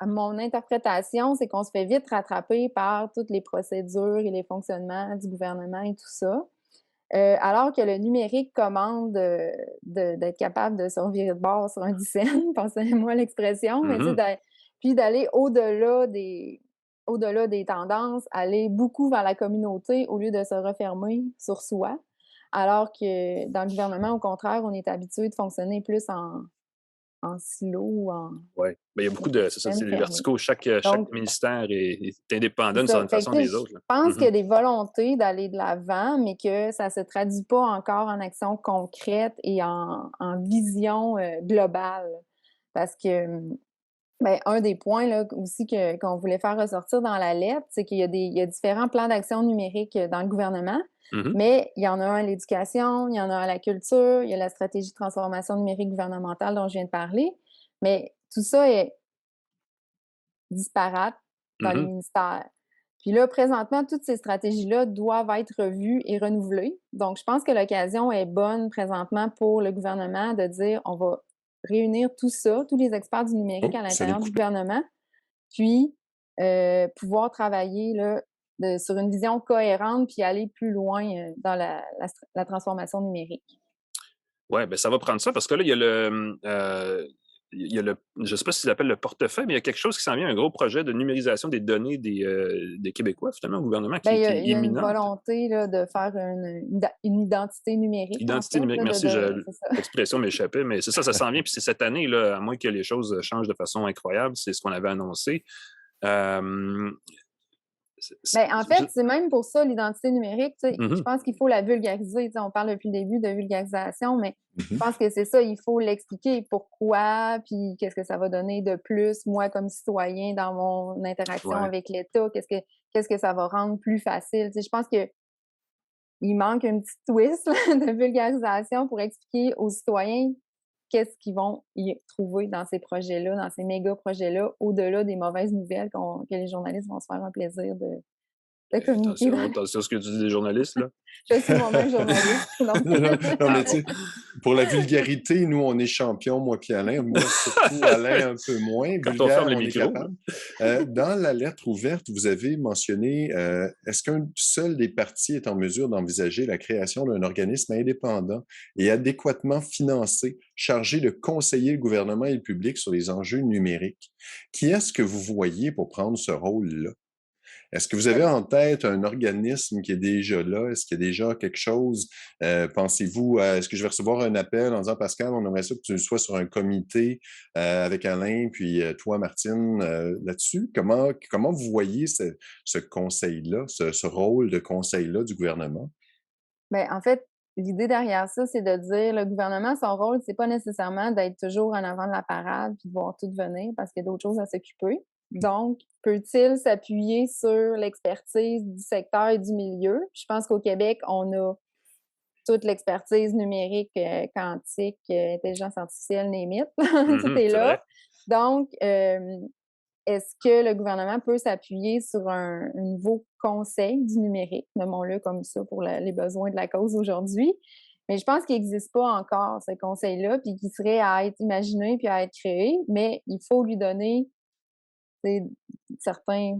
à mon interprétation, c'est qu'on se fait vite rattraper par toutes les procédures et les fonctionnements du gouvernement et tout ça. Alors que le numérique commande d'être capable de se revirer de bord sur un dizaine, passez-moi l'expression, mais tu sais, Mhm. puis d'aller au-delà des tendances, aller beaucoup vers la communauté au lieu de se refermer sur soi. Alors que dans le gouvernement, au contraire, on est habitué de fonctionner plus en silo ou en Ouais. Ben, il y a beaucoup de c'est ça, c'est système les fermé. verticaux. Chaque Donc, ministère est indépendant c'est d'une ça. certaine Fait que, façon tu sais, des je autres, là. pense qu'il y Mhm. a des volontés d'aller de l'avant, mais que ça se traduit pas encore en action concrète et en vision globale. Parce que, ben, un des points là, aussi qu'on voulait faire ressortir dans la lettre, c'est il y a différents plans d'action numérique dans le gouvernement, Mhm. mais il y en a un à l'éducation, il y en a un à la culture, il y a la stratégie de transformation numérique gouvernementale dont je viens de parler. Mais tout ça est disparates dans les Mhm. ministères. Puis là, présentement, toutes ces stratégies-là doivent être revues et renouvelées. Donc, je pense que l'occasion est bonne présentement pour le gouvernement de dire on va réunir tout ça, tous les experts du numérique à Oh, ça nous l'intérieur du coupe. gouvernement, puis pouvoir travailler là, sur une vision cohérente puis aller plus loin dans la transformation numérique. Ouais, ben, ça va prendre ça parce que là, il y a il y a je sais pas s'ils l'appellent le portefeuille, mais il y a quelque chose qui s'en vient, un gros projet de numérisation des données des Québécois, finalement, au gouvernement, Bien, qui est il y a une imminente. volonté là, de faire une identité numérique, en Identité fait. numérique, Là, merci, c'est ça. l'expression m'échappait, mais c'est ça, ça s'en vient, puis c'est cette année, là, à moins que les choses changent de façon incroyable, c'est ce qu'on avait annoncé. Euh, Ben, en fait, je- c'est même pour ça l'identité numérique, tu sais, je Mhm. pense qu'il faut la vulgariser. Tu sais, on parle depuis le début de vulgarisation, mais je Mhm. pense que c'est ça, il faut l'expliquer pourquoi, puis qu'est-ce que ça va donner de plus, moi, comme citoyen, dans mon interaction Ouais. avec l'État, qu'est-ce que ça va rendre plus facile. Tu sais, je pense qu'il manque un petit twist là, de vulgarisation pour expliquer aux citoyens qu'est-ce qu'ils vont y trouver dans ces projets-là, dans ces méga projets-là, au-delà des mauvaises nouvelles que les journalistes vont se faire un plaisir de communiquer dans Attention à ce que tu dis des journalistes, là. Je suis moi-même journaliste, donc Non, non, non, Ah mais tu bon. sais, pour la vulgarité, nous, on est champions, moi puis Alain. Moi, surtout Alain, un peu moins. Quand on ferme Vulgaire, les on est micros, là. capable. Dans la lettre ouverte, vous avez mentionné, est-ce qu'un seul des partis est en mesure d'envisager la création d'un organisme indépendant et adéquatement financé, chargé de conseiller le gouvernement et le public sur les enjeux numériques? Qui est-ce que vous voyez pour prendre ce rôle-là? Est-ce que vous avez en tête un organisme qui est déjà là? Est-ce qu'il y a déjà quelque chose? Pensez-vous, est-ce que je vais recevoir un appel en disant, Pascal, on aimerait ça que tu sois sur un comité avec Alain, puis toi, Martine, là-dessus? Comment vous voyez ce conseil-là, ce rôle de conseil-là du gouvernement? ben, en fait, l'idée derrière ça, c'est de dire le gouvernement, son rôle, c'est pas nécessairement d'être toujours en avant de la parade puis de voir tout venir parce qu'il y a d'autres choses à s'occuper. Donc, peut-il s'appuyer sur l'expertise du secteur et du milieu? Je pense qu'au Québec, on a toute l'expertise numérique, quantique, intelligence artificielle, name it. Tout Mhm, est c'est vrai. là. Donc, est-ce que le gouvernement peut s'appuyer sur un nouveau conseil du numérique, nommons-le comme ça pour les besoins de la cause aujourd'hui? Mais je pense qu'il n'existe pas encore ce conseil-là, puis qui serait à être imaginé puis à être créé, mais il faut lui donner tu certains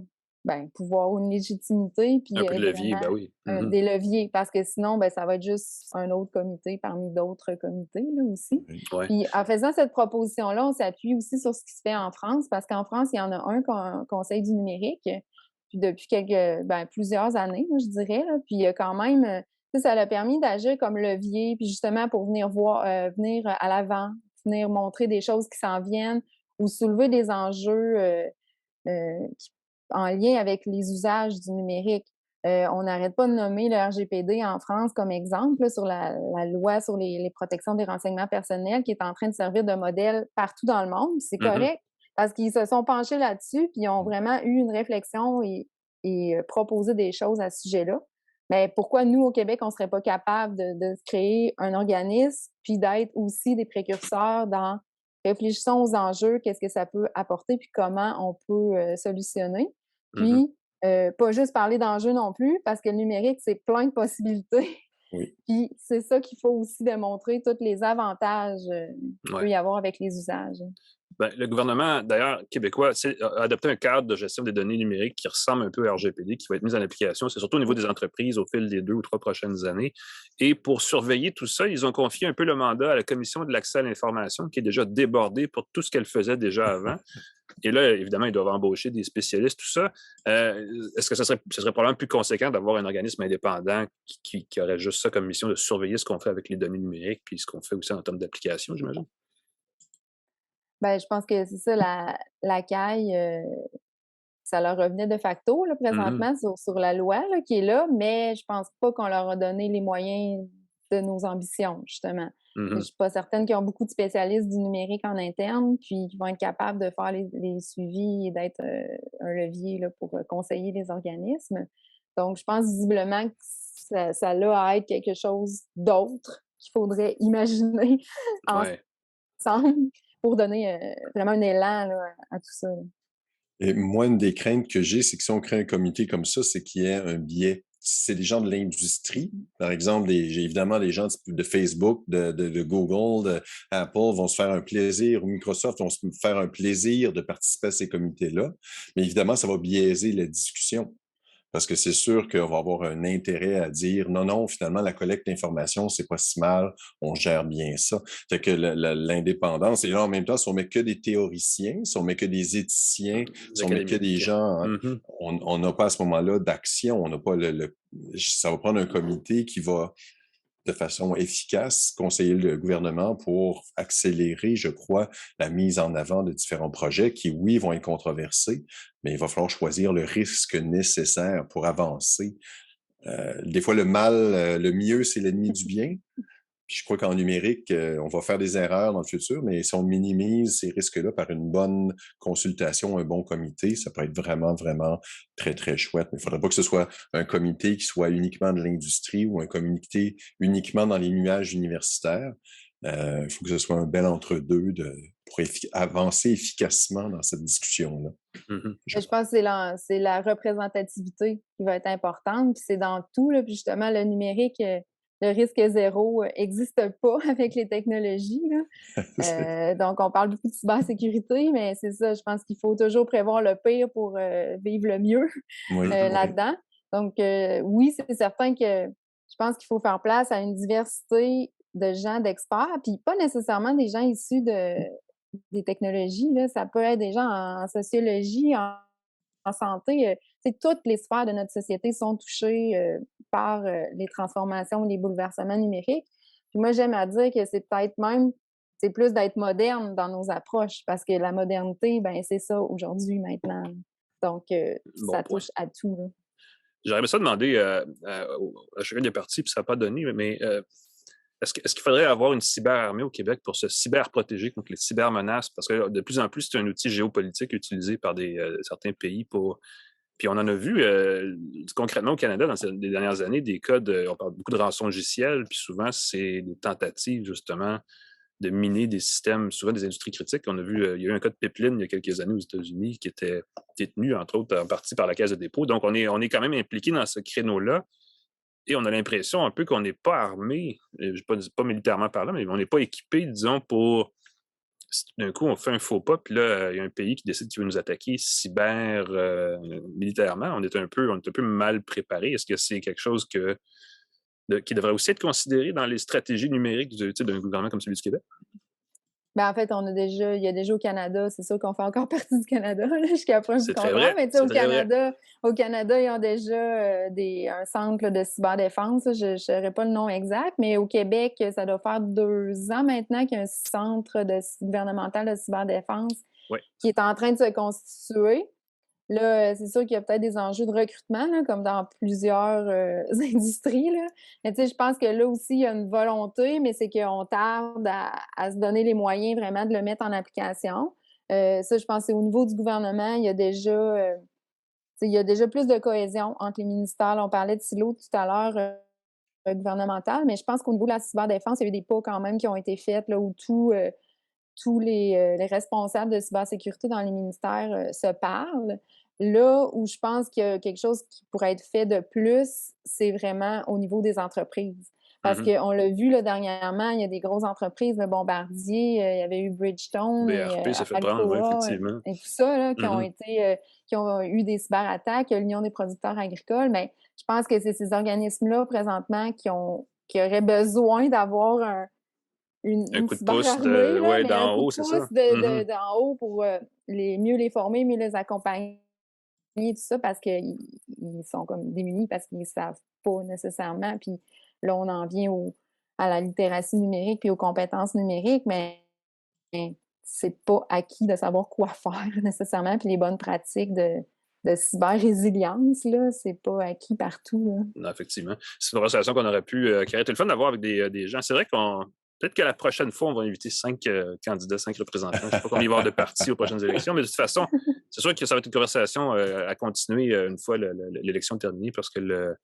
pouvoirs ou une légitimité, Un puis peu de levier, vraiment ben oui. Mhm. des leviers, parce que sinon, ben, ça va être juste un autre comité parmi d'autres comités là, aussi. Ouais. Puis en faisant cette proposition-là, on s'appuie aussi sur ce qui se fait en France, parce qu'en France, il y en a un conseil du numérique, puis depuis plusieurs années, moi, je dirais. Là, puis quand même, tu sais, ça l'a permis d'agir comme levier, puis justement pour venir voir, venir à l'avant, venir montrer des choses qui s'en viennent ou soulever des enjeux en lien avec les usages du numérique. On n'arrête pas de nommer le RGPD en France comme exemple là, sur la loi sur les protections des renseignements personnels qui est en train de servir de modèle partout dans le monde. C'est Mhm. correct parce qu'ils se sont penchés là-dessus puis ils ont vraiment eu une réflexion et proposé des choses à ce sujet-là. Mais pourquoi nous, au Québec, on ne serait pas capable de créer un organisme puis d'être aussi des précurseurs dans réfléchissons aux enjeux, qu'est-ce que ça peut apporter, puis comment on peut solutionner. Mhm. Puis, pas juste parler d'enjeux non plus, parce que le numérique, c'est plein de possibilités. Oui. Puis, c'est ça qu'il faut aussi démontrer, tous les avantages qu'il peut Ouais. y avoir avec les usages. Ben, le gouvernement, d'ailleurs, québécois, a adopté un cadre de gestion des données numériques qui ressemble un peu à RGPD, qui va être mis en application. C'est surtout au niveau des entreprises au fil des 2 ou 3 prochaines années. Et pour surveiller tout ça, ils ont confié un peu le mandat à la Commission de l'accès à l'information, qui est déjà débordée pour tout ce qu'elle faisait déjà avant. Et là, évidemment, ils doivent embaucher des spécialistes, tout ça. Est-ce que ce serait probablement plus conséquent d'avoir un organisme indépendant qui aurait juste ça comme mission de surveiller ce qu'on fait avec les données numériques, puis ce qu'on fait aussi en termes d'application, j'imagine? Ben, je pense que c'est ça, la CAI, ça leur revenait de facto, là, Mhm. présentement, sur la loi, là, qui est là, mais je pense pas qu'on leur a donné les moyens de nos ambitions, justement. Je Mhm. suis pas certaine qu'ils ont beaucoup de spécialistes du numérique en interne, puis qu'ils vont être capables de faire les suivis et d'être un levier là, pour conseiller les organismes. Donc, je pense visiblement que ça a à être quelque chose d'autre qu'il faudrait imaginer Ouais. ensemble pour donner vraiment un élan là, à tout ça. Et moi, une des craintes que j'ai, c'est que si on crée un comité comme ça, c'est qu'il y ait un biais. Si c'est des gens de l'industrie, par exemple, j'ai évidemment des gens de Facebook, de Google, d'Apple vont se faire un plaisir, ou Microsoft vont se faire un plaisir de participer à ces comités-là. Mais évidemment, ça va biaiser la discussion. Parce que c'est sûr qu'on va avoir un intérêt à dire non, non, finalement, la collecte d'informations, c'est pas si mal, on gère bien ça. Fait que l'indépendance, et là, en même temps, si on met que des théoriciens, si on met que des éthiciens, Des si on met que des académiques. gens, Mhm. on n'a pas à ce moment-là d'action, on n'a pas ça va prendre un comité qui va de façon efficace conseiller le gouvernement pour accélérer, je crois, la mise en avant de différents projets qui, oui, vont être controversés, mais il va falloir choisir le risque nécessaire pour avancer. Des fois, le mieux, c'est l'ennemi du bien. Puis je crois qu'en numérique, on va faire des erreurs dans le futur, mais si on minimise ces risques-là par une bonne consultation, un bon comité, ça peut être vraiment, vraiment très, très chouette. Mais il ne faudrait pas que ce soit un comité qui soit uniquement de l'industrie ou un comité uniquement dans les nuages universitaires. Il faut que ce soit un bel entre-deux pour avancer efficacement dans cette discussion-là. Mhm. Je pense que c'est la représentativité qui va être importante, puis c'est dans tout, là, puis justement, le numérique, le risque zéro n'existe pas avec les technologies, là. Donc, on parle beaucoup de cybersécurité, mais c'est ça, je pense qu'il faut toujours prévoir le pire pour vivre le mieux Oui, oui. là-dedans. Donc, oui, c'est certain que je pense qu'il faut faire place à une diversité de gens, d'experts, puis pas nécessairement des gens issus des technologies, là. Ça peut être des gens en sociologie, en santé. Toutes les sphères de notre société sont touchées par les transformations, les bouleversements numériques. Puis moi, j'aime à dire que c'est peut-être même, c'est plus d'être moderne dans nos approches, parce que la modernité, ben c'est ça aujourd'hui, maintenant. Donc, Bon ça point. touche à tout, là. J'aurais aimé ça demander à chacun des partis, puis ça n'a pas donné, mais est-ce qu'il faudrait avoir une cyberarmée au Québec pour se cyberprotéger contre les cybermenaces? Parce que de plus en plus, c'est un outil géopolitique utilisé par certains pays pour. Puis on en a vu concrètement au Canada dans les dernières années des cas on parle beaucoup de rançongiciels, puis souvent c'est des tentatives justement de miner des systèmes, souvent des industries critiques. On a vu, il y a eu un cas de pipeline il y a quelques années aux États-Unis qui était détenu, entre autres, en partie par la Caisse de dépôt. Donc on est quand même impliqué dans ce créneau-là. Et on a l'impression un peu qu'on n'est pas armé, pas militairement parlant, mais on n'est pas équipé, disons, pour. D'un coup, on fait un faux pas, puis là, il y a un pays qui décide qu'il veut nous attaquer militairement. On est un peu mal préparé. Est-ce que c'est quelque chose qui devrait aussi être considéré dans les stratégies numériques d'un gouvernement comme celui du Québec? Ben, en fait, il y a déjà au Canada, c'est sûr qu'on fait encore partie du Canada, là, jusqu'à preuve du C'est très contraire, vrai. mais tu sais, C'est très vrai. Au Canada, ils ont déjà un centre là, de cyberdéfense, là, je ne saurais pas le nom exact, mais au Québec, ça doit faire 2 ans maintenant qu'il y a un centre gouvernemental de cyberdéfense Oui. qui est en train de se constituer. Là, c'est sûr qu'il y a peut-être des enjeux de recrutement, là, comme dans plusieurs industries, là. Mais tu sais, je pense que là aussi, il y a une volonté, mais c'est qu'on tarde à se donner les moyens vraiment de le mettre en application. Ça, je pense que c'est au niveau du gouvernement, il y a déjà plus de cohésion entre les ministères. Là, on parlait de silos tout à l'heure gouvernemental, mais je pense qu'au niveau de la cyberdéfense, il y a eu des pas quand même qui ont été faits là, où tout tous les responsables de cybersécurité dans les ministères se parlent. Là où je pense qu'il y a quelque chose qui pourrait être fait de plus, c'est vraiment au niveau des entreprises. Parce qu'on l'a vu là, dernièrement, il y a des grosses entreprises, le Bombardier, il y avait eu Bridgestone BRP s'est fait prendre, oui, Alcoa effectivement. et tout ça, là, qui ont eu des cyberattaques, l'Union des producteurs agricoles. Mais je pense que c'est ces organismes-là, présentement, qui auraient besoin d'avoir une coup de pouce cyberarmée, mais un d'en coup haut, de c'est pouce ça? d'en haut pour mieux les former, mieux les accompagner, tout ça, parce qu'ils sont comme démunis, parce qu'ils ne savent pas nécessairement. Puis là, on en vient à la littératie numérique puis aux compétences numériques, mais c'est pas acquis de savoir quoi faire nécessairement. Puis les bonnes pratiques de cyber-résilience, là, c'est pas acquis partout. Là. Non, effectivement. C'est une conversation qu'on aurait pu créer. C'était le fun d'avoir avec des gens. C'est vrai qu'on. Peut-être que la prochaine fois, on va inviter 5 candidats, 5 représentants. Je ne sais pas combien il va y avoir de partis aux prochaines élections, mais de toute façon, c'est sûr que ça va être une conversation à continuer une fois l'élection terminée, parce que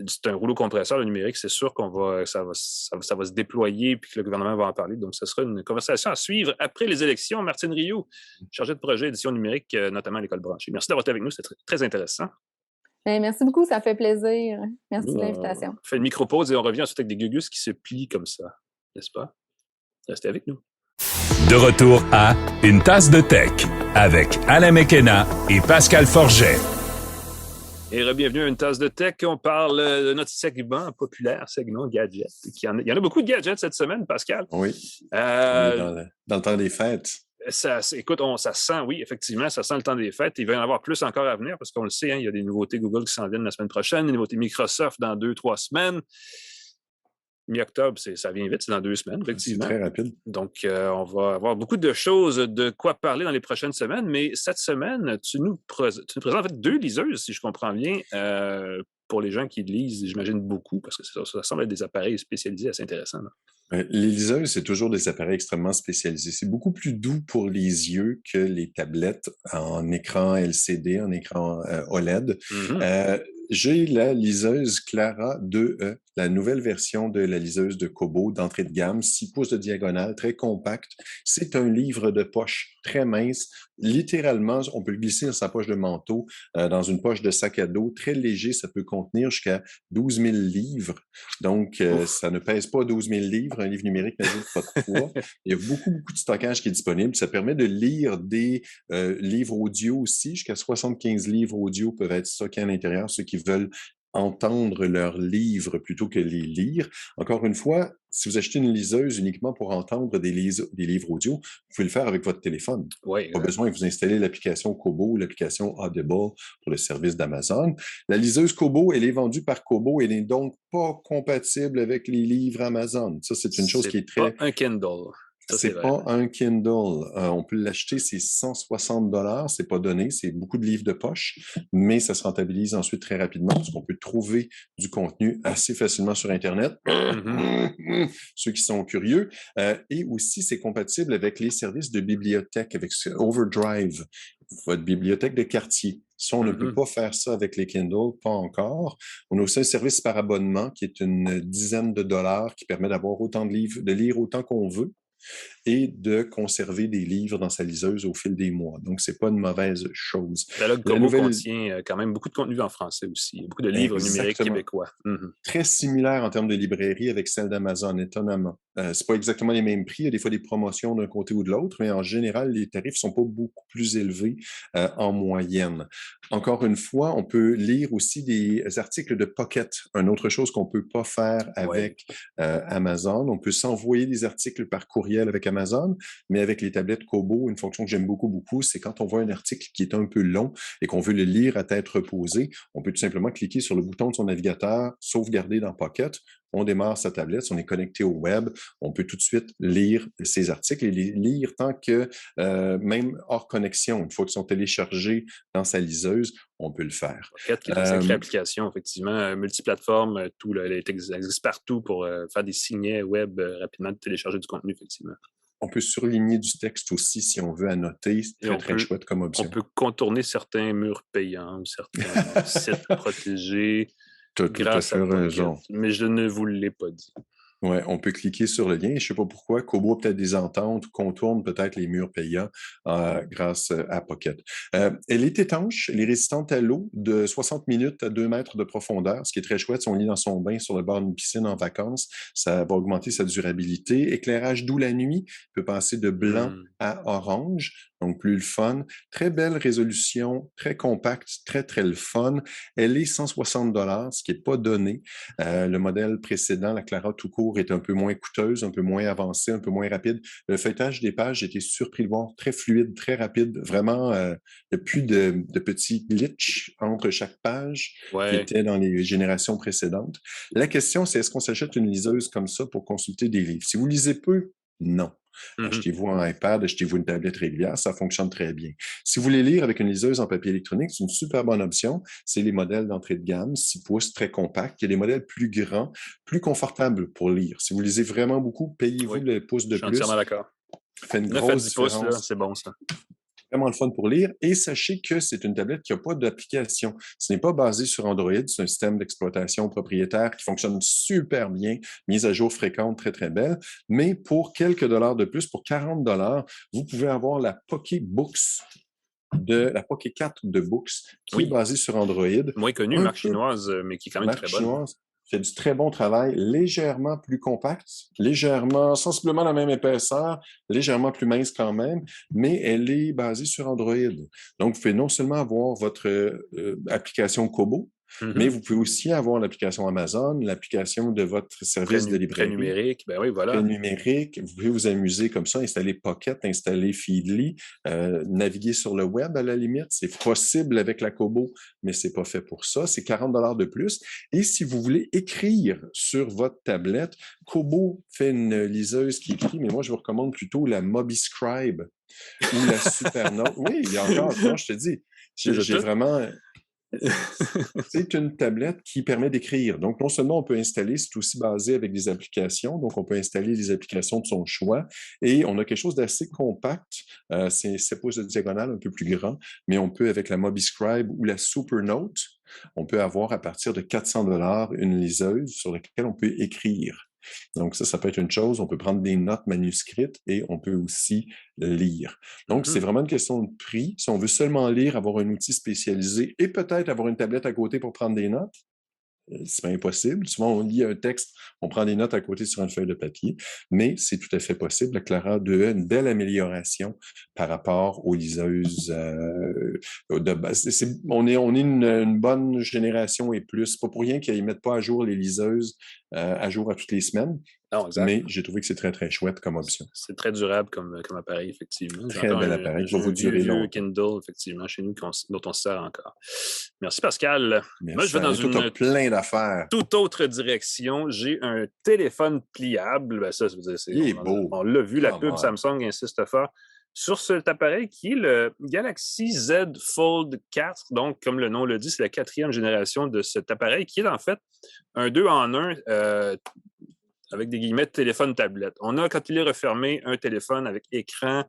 c'est un rouleau compresseur, le numérique. C'est sûr ça va se déployer puis que le gouvernement va en parler. Donc, ce sera une conversation à suivre après les élections. Martine Rioux, chargée de projet édition numérique, notamment à l'École branchée. Merci d'avoir été avec nous. C'était très intéressant. Bien, merci beaucoup, ça fait plaisir. Merci de l'invitation. On fait une micro-pause et on revient ensuite avec des gugus qui se plient comme ça, n'est-ce pas? Restez avec nous. De retour à Une tasse de tech avec Alain McKenna et Pascal Forget. Et bienvenue à Une tasse de tech. On parle de notre segment populaire, segment gadget. Il y en a beaucoup de gadgets cette semaine, Pascal. Oui. On est dans le temps des fêtes. Écoute, ça sent, oui, effectivement, ça sent le temps des fêtes. Il va y en avoir plus encore à venir parce qu'on le sait, il y a des nouveautés Google qui s'en viennent la semaine prochaine, des nouveautés Microsoft dans 2-3 semaines. Mi-octobre, ça vient vite, c'est dans 2 semaines, effectivement. C'est très rapide. Donc, on va avoir beaucoup de choses de quoi parler dans les prochaines semaines. Mais cette semaine, tu nous présentes en fait 2 liseuses, si je comprends bien, pour les gens qui lisent, j'imagine beaucoup, parce que ça semble être des appareils spécialisés assez intéressants. Là. Les liseuses, c'est toujours des appareils extrêmement spécialisés. C'est beaucoup plus doux pour les yeux que les tablettes en écran LCD, en écran OLED. J'ai la liseuse Clara 2E, la nouvelle version de la liseuse de Kobo d'entrée de gamme, 6 pouces de diagonale, très compacte. C'est un livre de poche très mince. Littéralement, on peut le glisser dans sa poche de manteau, dans une poche de sac à dos, très léger. Ça peut contenir jusqu'à 12 000 livres. Donc, ça ne pèse pas 12 000 livres. Un livre numérique n'ajoute pas de poids. Il y a beaucoup de stockage qui est disponible. Ça permet de lire des livres audio aussi. Jusqu'à 75 livres audio peuvent être stockés à l'intérieur, ceux qui veulent entendre leurs livres plutôt que les lire. Encore une fois, si vous achetez une liseuse uniquement pour entendre des livres audio, vous pouvez le faire avec votre téléphone. Oui, pas besoin que vous installez l'application Kobo ou l'application Audible pour le service d'Amazon. La liseuse Kobo, elle est vendue par Kobo. Elle n'est donc pas compatible avec les livres Amazon. Ça, c'est une chose qui est très... C'est pas un Kindle. C'est pas un Kindle. On peut l'acheter, c'est 160 $. C'est pas donné, c'est beaucoup de livres de poche, mais ça se rentabilise ensuite très rapidement parce qu'on peut trouver du contenu assez facilement sur Internet. Ceux qui sont curieux. Et aussi, c'est compatible avec les services de bibliothèque, avec Overdrive, votre bibliothèque de quartier. Ça, on ne peut pas faire ça avec les Kindle, pas encore. On a aussi un service par abonnement qui est une dizaine de dollars qui permet d'avoir autant de livres, de lire autant qu'on veut, et de conserver des livres dans sa liseuse au fil des mois. Donc, c'est pas une mauvaise chose. Le Kobo contient quand même beaucoup de contenu en français aussi. Beaucoup de livres numériques québécois. Très similaire en termes de librairie avec celle d'Amazon, étonnamment. C'est pas exactement les mêmes prix. Il y a des fois des promotions d'un côté ou de l'autre, mais en général, les tarifs sont pas beaucoup plus élevés en moyenne. Encore une fois, on peut lire aussi des articles de Pocket, une autre chose qu'on peut pas faire avec Amazon. On peut s'envoyer des articles par courriel avec Amazon, mais avec les tablettes Kobo, une fonction que j'aime beaucoup, c'est quand on voit un article qui est un peu long et qu'on veut le lire à tête reposée, on peut tout simplement cliquer sur le bouton de son navigateur, sauvegarder dans Pocket, on démarre sa tablette, on est connecté au web, on peut tout de suite lire ces articles et les lire tant que, même hors connexion, une fois qu'ils sont téléchargés dans sa liseuse, on peut le faire. Pocket, qui est une sacrée application, effectivement, multiplateforme, elle existe partout pour faire des signets web rapidement, télécharger du contenu, effectivement. On peut surligner du texte aussi si on veut annoter. C'est très chouette comme option. On peut contourner certains murs payants ou certains sites protégés. Tu as tout à fait raison. Mais je ne vous l'ai pas dit. Ouais, on peut cliquer sur le lien. Je ne sais pas pourquoi. Kobo a peut-être des ententes, contourne peut-être les murs payants grâce à Pocket. Elle est étanche, elle est résistante à l'eau de 60 minutes à 2 mètres de profondeur, ce qui est très chouette. Si on lit dans son bain sur le bord d'une piscine en vacances, ça va augmenter sa durabilité. Éclairage doux la nuit, peut passer de blanc à orange, donc plus le fun. Très belle résolution, très compacte, très, très le fun. Elle est 160 $, ce qui n'est pas donné. Le modèle précédent, la Clara tout court, est un peu moins coûteuse, un peu moins avancée, un peu moins rapide. Le feuilletage des pages, j'ai été surpris de voir très fluide, très rapide. Vraiment, il n'y a plus de petits glitches entre chaque page qui étaient dans les générations précédentes. La question, c'est est-ce qu'on s'achète une liseuse comme ça pour consulter des livres? Si vous lisez peu, non. Achetez-vous un iPad, achetez-vous une tablette régulière, ça fonctionne très bien. Si vous voulez lire avec une liseuse en papier électronique, c'est une super bonne option. C'est les modèles d'entrée de gamme, 6 pouces, très compacts. Il y a des modèles plus grands, plus confortables pour lire. Si vous lisez vraiment beaucoup, payez-vous le pouce de plus. Je suis plus. entièrement d'accord. Ça fait une 9 à grosse 10 pouces, différence. c'est bon ça. Vraiment le fun pour lire. Et sachez que c'est une tablette qui n'a pas d'application. Ce n'est pas basé sur Android. C'est un système d'exploitation propriétaire qui fonctionne super bien, mise à jour fréquente, très, très belle. Mais pour quelques dollars de plus, pour 40 $, vous pouvez avoir la Pokébooks la Poké 4 de Books, qui est basée sur Android. Moins connue, marque chinoise, mais qui est quand même très bonne. Chinoise, fait du très bon travail, légèrement plus compact, légèrement, sensiblement la même épaisseur, légèrement plus mince quand même, mais elle est basée sur Android. Donc, vous pouvez non seulement avoir votre application Kobo, mais vous pouvez aussi avoir l'application Amazon, l'application de votre service de librairie. Très numérique, ben oui, voilà. Très numérique. Vous pouvez vous amuser comme ça, installer Pocket, installer Feedly, naviguer sur le web à la limite. C'est possible avec la Kobo, mais c'est pas fait pour ça. C'est 40 $ de plus. Et si vous voulez écrire sur votre tablette, Kobo fait une liseuse qui écrit, mais moi, je vous recommande plutôt la MobiScribe ou la Supernote. Oui, il y a encore, non, je te dis, j'ai vraiment... C'est une tablette qui permet d'écrire. Donc, non seulement on peut installer, c'est aussi basé avec des applications. Donc, on peut installer les applications de son choix. Et on a quelque chose d'assez compact. C'est 7 pouces de diagonale, un peu plus grand. Mais on peut, avec la MobiScribe ou la Supernote, on peut avoir à partir de 400 $ une liseuse sur laquelle on peut écrire. Donc, ça peut être une chose. On peut prendre des notes manuscrites et on peut aussi lire. Donc, c'est vraiment une question de prix. Si on veut seulement lire, avoir un outil spécialisé et peut-être avoir une tablette à côté pour prendre des notes, c'est pas impossible. Souvent, on lit un texte, on prend des notes à côté sur une feuille de papier, mais c'est tout à fait possible. La Clara 2A, une belle amélioration par rapport aux liseuses de base. On est une bonne génération et plus. C'est pas pour rien qu'ils ne mettent pas à jour les liseuses à jour à toutes les semaines. Non, exact. Mais j'ai trouvé que c'est très, très chouette comme option. C'est très durable comme appareil, effectivement. Très bel appareil, va vous durer longtemps. Kindle, effectivement, chez nous, dont on se sert encore. Merci, Pascal. Merci. Moi, je vais dans une plein d'affaires. Toute autre direction. J'ai un téléphone pliable. Ben ça, il est beau. On l'a vu, la pub Samsung insiste fort sur cet appareil qui est le Galaxy Z Fold 4. Donc, comme le nom le dit, c'est la 4e génération de cet appareil qui est en fait un 2-en-1 avec des guillemets téléphone-tablette. On a, quand il est refermé, un téléphone avec écran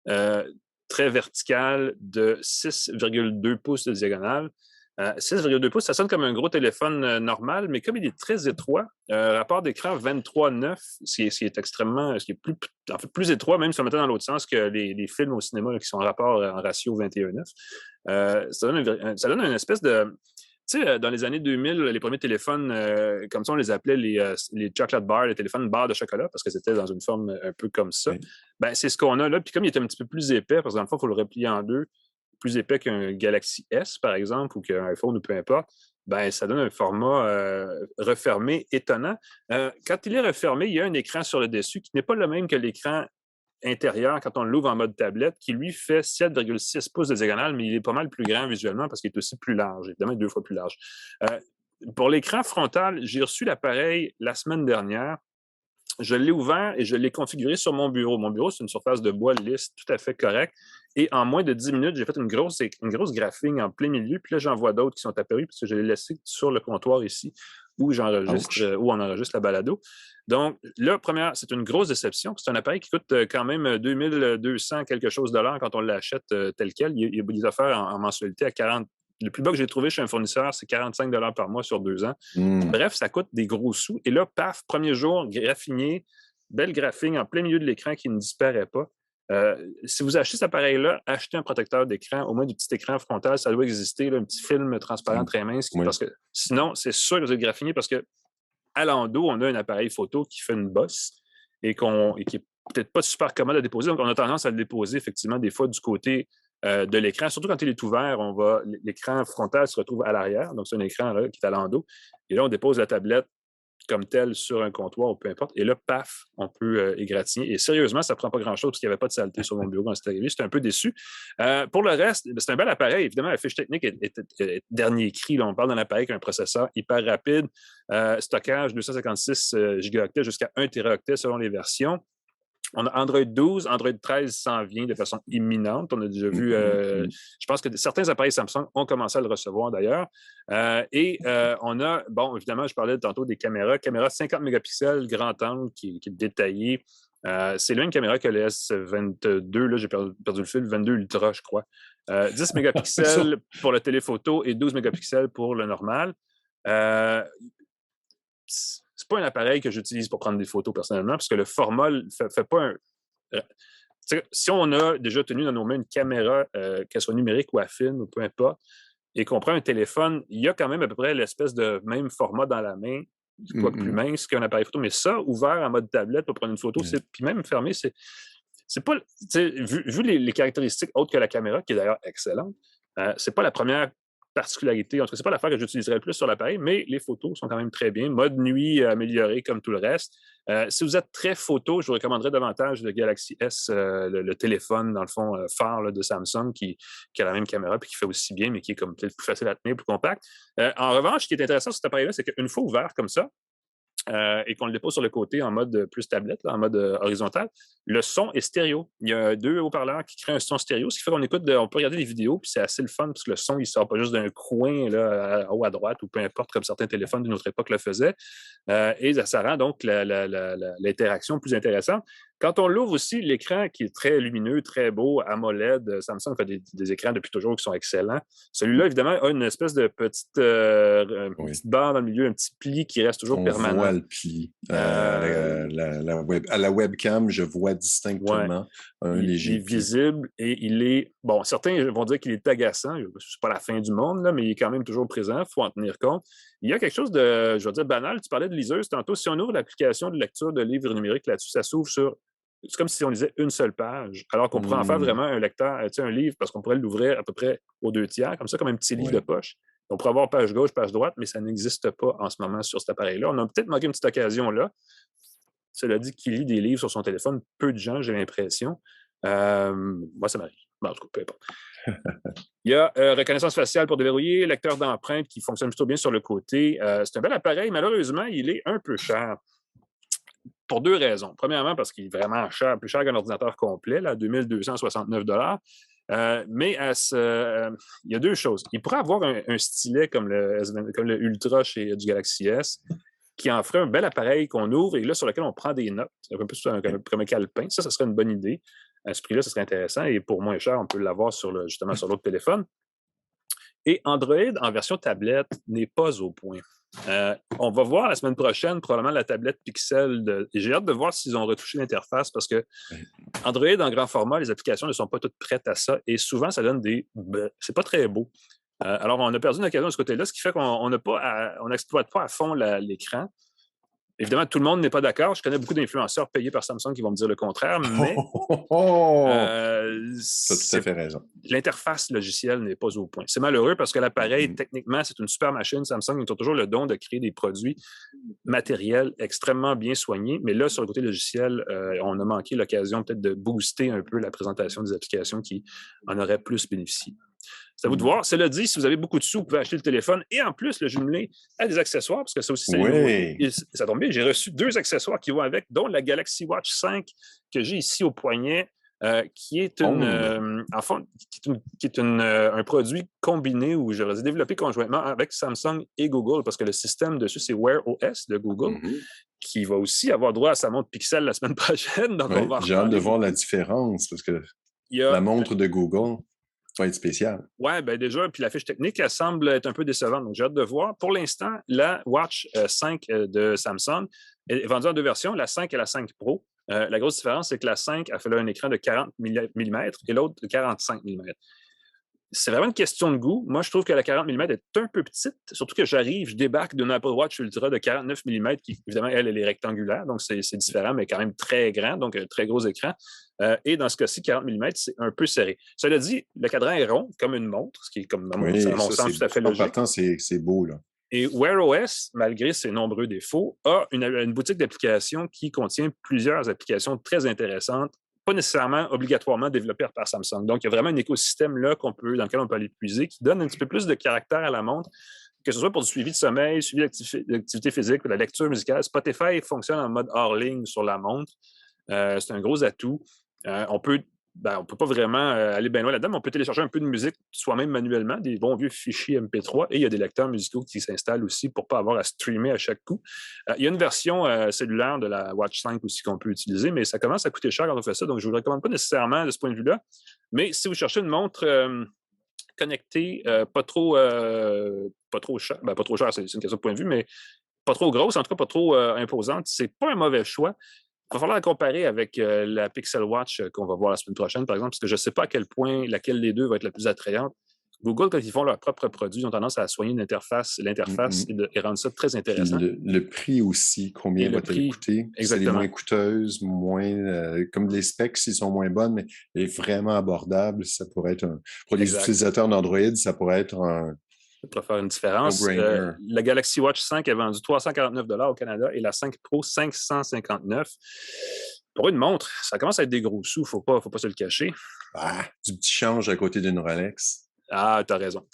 très vertical de 6,2 pouces de diagonale. 6,2 pouces, ça sonne comme un gros téléphone normal, mais comme il est très étroit, rapport d'écran 23:9, ce qui est plus étroit, même si on mettait dans l'autre sens que les films au cinéma là, qui sont en rapport en ratio 21:9. Ça donne une espèce de... Tu sais, dans les années 2000, les premiers téléphones, comme ça, on les appelait les chocolate bars, les téléphones barres de chocolat, parce que c'était dans une forme un peu comme ça. Oui. Ben, c'est ce qu'on a là. Puis comme il est un petit peu plus épais, parce que dans le fond, il faut le replier en deux, plus épais qu'un Galaxy S, par exemple, ou qu'un iPhone ou peu importe, ben, ça donne un format refermé étonnant. Quand il est refermé, il y a un écran sur le dessus qui n'est pas le même que l'écran intérieur quand on l'ouvre en mode tablette, qui lui fait 7,6 pouces de diagonale, mais il est pas mal plus grand visuellement parce qu'il est aussi plus large, évidemment 2 fois plus large. Pour l'écran frontal, j'ai reçu l'appareil la semaine dernière. Je l'ai ouvert et je l'ai configuré sur mon bureau. Mon bureau, c'est une surface de bois lisse, tout à fait correcte. Et en moins de 10 minutes, j'ai fait une grosse graphing en plein milieu. Puis là, j'en vois d'autres qui sont apparus parce que je l'ai laissé sur le comptoir ici où on enregistre la balado. Donc, là, première, c'est une grosse déception. C'est un appareil qui coûte quand même 2200 quelque chose $ quand on l'achète tel quel. Il est offert en mensualité à 40 Le plus bas que j'ai trouvé chez un fournisseur, c'est 45 $ par mois sur 2 ans. Bref, ça coûte des gros sous. Et là, paf, premier jour, graphinier, belle graphing en plein milieu de l'écran qui ne disparaît pas. Si vous achetez cet appareil-là, achetez un protecteur d'écran, au moins du petit écran frontal, ça doit exister, là, un petit film transparent très mince, parce que sinon, c'est sûr que vous êtes graphinier parce que à l'endos, on a un appareil photo qui fait une bosse et qui est peut-être pas super commode à déposer, donc on a tendance à le déposer effectivement des fois du côté de l'écran, surtout quand il est ouvert, l'écran frontal se retrouve à l'arrière, donc c'est un écran là, qui est à l'endos, et là on dépose la tablette comme telle sur un comptoir ou peu importe. Et là, paf, on peut égratigner. Et sérieusement, ça ne prend pas grand-chose parce qu'il n'y avait pas de saleté sur mon bureau quand c'est arrivé. J'étais un peu déçu. Pour le reste, c'est un bel appareil. Évidemment, la fiche technique est dernier cri. Là, on parle d'un appareil avec un processeur hyper rapide, stockage 256 gigaoctets jusqu'à 1 téraoctet selon les versions. On a Android 12, Android 13 s'en vient de façon imminente. On a déjà vu, je pense que certains appareils Samsung ont commencé à le recevoir d'ailleurs. On a, bon, évidemment, je parlais tantôt des caméras. Caméra 50 mégapixels, grand angle qui est détaillé. C'est là une caméra que le S22, là, j'ai perdu le fil, 22 Ultra, je crois. 10 mégapixels pour le téléphoto et 12 mégapixels pour le normal. C'est pas un appareil que j'utilise pour prendre des photos personnellement, parce que le format ne fait pas un. Si on a déjà tenu dans nos mains une caméra, qu'elle soit numérique ou à film, ou peu importe, et qu'on prend un téléphone, il y a quand même à peu près l'espèce de même format dans la main, quoique plus mince qu'un appareil photo. Mais ça, ouvert en mode tablette pour prendre une photo, puis même fermé, c'est pas. Vu les caractéristiques autres que la caméra, qui est d'ailleurs excellente, c'est pas la première particularité. En tout cas, c'est pas l'affaire que j'utiliserais le plus sur l'appareil, mais les photos sont quand même très bien. Mode nuit amélioré comme tout le reste. Si vous êtes très photo, je vous recommanderais davantage le Galaxy S, le téléphone, dans le fond, phare là, de Samsung, qui a la même caméra et qui fait aussi bien, mais qui est comme peut-être plus facile à tenir, plus compact. En revanche, ce qui est intéressant sur cet appareil-là, c'est qu'une fois ouvert comme ça, et qu'on le dépose sur le côté en mode plus tablette, là, en mode horizontal, le son est stéréo. Il y a 2 haut-parleurs qui créent un son stéréo, ce qui fait qu'on on peut regarder des vidéos, puis c'est assez le fun, parce que le son, il ne sort pas juste d'un coin là, en haut à droite, ou peu importe, comme certains téléphones d'une autre époque le faisaient. Et ça rend donc l'interaction plus intéressante. Quand on l'ouvre aussi, l'écran qui est très lumineux, très beau, AMOLED, Samsung fait des écrans depuis toujours qui sont excellents. Celui-là, évidemment, a une espèce de petite barre dans le milieu, un petit pli qui reste toujours permanent. On voit le pli. À la webcam, je vois distinctement un léger pli. Il est visible et il est... Bon, certains vont dire qu'il est agaçant. C'est pas la fin du monde, là, mais il est quand même toujours présent. Il faut en tenir compte. Il y a quelque chose de, je vais dire, banal. Tu parlais de liseuse tantôt. Si on ouvre l'application de lecture de livres numériques là-dessus, ça s'ouvre sur... C'est comme si on lisait une seule page, alors qu'on pourrait en faire vraiment un lecteur, un livre, parce qu'on pourrait l'ouvrir à peu près aux 2 tiers, comme ça, comme un petit livre de poche. On pourrait avoir page gauche, page droite, mais ça n'existe pas en ce moment sur cet appareil-là. On a peut-être manqué une petite occasion là. Cela dit qu'il lit des livres sur son téléphone, peu de gens, j'ai l'impression. Moi, ça m'arrive. Bon, en tout cas, peu importe. Il y a reconnaissance faciale pour déverrouiller, lecteur d'empreintes qui fonctionne plutôt bien sur le côté. C'est un bel appareil. Malheureusement, il est un peu cher. Pour 2 raisons. Premièrement, parce qu'il est vraiment cher, plus cher qu'un ordinateur complet, là, 2269 $. Mais il y a 2 choses. Il pourrait avoir un stylet comme le Ultra chez du Galaxy S, qui en ferait un bel appareil qu'on ouvre et là, sur lequel on prend des notes. C'est un peu comme un calepin. Ça serait une bonne idée. À ce prix-là, ça serait intéressant. Et pour moins cher, on peut l'avoir justement sur l'autre téléphone. Et Android, en version tablette, n'est pas au point. On va voir la semaine prochaine probablement la tablette Pixel. Et j'ai hâte de voir s'ils ont retouché l'interface parce que Android en grand format, les applications ne sont pas toutes prêtes à ça et souvent ça donne c'est pas très beau. Alors on a perdu une occasion de ce côté-là, ce qui fait qu'on n'exploite pas à fond l'écran. Évidemment, tout le monde n'est pas d'accord. Je connais beaucoup d'influenceurs payés par Samsung qui vont me dire le contraire, mais... Tu as tout à fait raison. L'interface logicielle n'est pas au point. C'est malheureux parce que l'appareil, techniquement, c'est une super machine. Samsung, ils ont toujours le don de créer des produits matériels extrêmement bien soignés. Mais là, sur le côté logiciel, on a manqué l'occasion peut-être de booster un peu la présentation des applications qui en auraient plus bénéficié. C'est à vous de voir. Cela dit, si vous avez beaucoup de sous, vous pouvez acheter le téléphone et en plus le jumeler à des accessoires, parce que ça aussi, ça tombe bien. J'ai reçu 2 accessoires qui vont avec, dont la Galaxy Watch 5 que j'ai ici au poignet, qui est un produit combiné ou je vais dire développé conjointement avec Samsung et Google, parce que le système dessus, c'est Wear OS de Google, qui va aussi avoir droit à sa montre Pixel la semaine prochaine. Donc on va j'ai hâte de voir la différence, parce que la montre de Google... Ça va être spécial. Oui, bien déjà, puis la fiche technique, elle semble être un peu décevante. Donc, j'ai hâte de voir. Pour l'instant, la Watch 5 de Samsung est vendue en deux versions, la 5 et la 5 Pro. La grosse différence, c'est que la 5 a fait un écran de 40 mm et l'autre de 45 mm. C'est vraiment une question de goût. Moi, je trouve que la 40 mm est un peu petite, surtout que je débarque d'une Apple Watch Ultra de 49 mm qui, évidemment, elle est rectangulaire, donc c'est différent, mais quand même très grand, donc un très gros écran. Et dans ce cas-ci, 40 mm, c'est un peu serré. Cela dit, le cadran est rond, comme une montre, ce qui est, comme, à mon sens, tout à fait logique. En partant, c'est beau, là. Et Wear OS, malgré ses nombreux défauts, a une boutique d'applications qui contient plusieurs applications très intéressantes, pas nécessairement obligatoirement développées par Samsung. Donc, il y a vraiment un écosystème là dans lequel on peut aller puiser, qui donne un petit peu plus de caractère à la montre, que ce soit pour du suivi de sommeil, suivi d'activité physique ou de la lecture musicale. Spotify fonctionne en mode hors ligne sur la montre. C'est un gros atout. On peut pas vraiment aller bien loin là-dedans, mais on peut télécharger un peu de musique soi-même manuellement, des bons vieux fichiers MP3, et il y a des lecteurs musicaux qui s'installent aussi pour ne pas avoir à streamer à chaque coup. Il y a une version cellulaire de la Watch 5 aussi qu'on peut utiliser, mais ça commence à coûter cher quand on fait ça, donc je ne vous le recommande pas nécessairement de ce point de vue-là. Mais si vous cherchez une montre connectée, pas trop cher, pas trop cher, c'est une question de point de vue, mais pas trop grosse, en tout cas pas trop imposante, c'est pas un mauvais choix. Il va falloir la comparer avec la Pixel Watch qu'on va voir la semaine prochaine, par exemple, parce que je ne sais pas à quel point laquelle des deux va être la plus attrayante. Google, quand ils font leurs propres produits, ils ont tendance à soigner l'interface et rendre ça très intéressant. Le prix aussi, combien va-t-il coûter? C'est les moins coûteuses, comme les specs, s'ils sont moins bonnes, mais elle est vraiment abordable. Ça pourrait être pour les utilisateurs d'Android, ça pourrait être un... Ça pourrait faire une différence. La Galaxy Watch 5 est vendue 349 $ au Canada et la 5 Pro, 559 $. Pour une montre, ça commence à être des gros sous, faut pas se le cacher. Du petit change à côté d'une Rolex. Ah, t'as raison.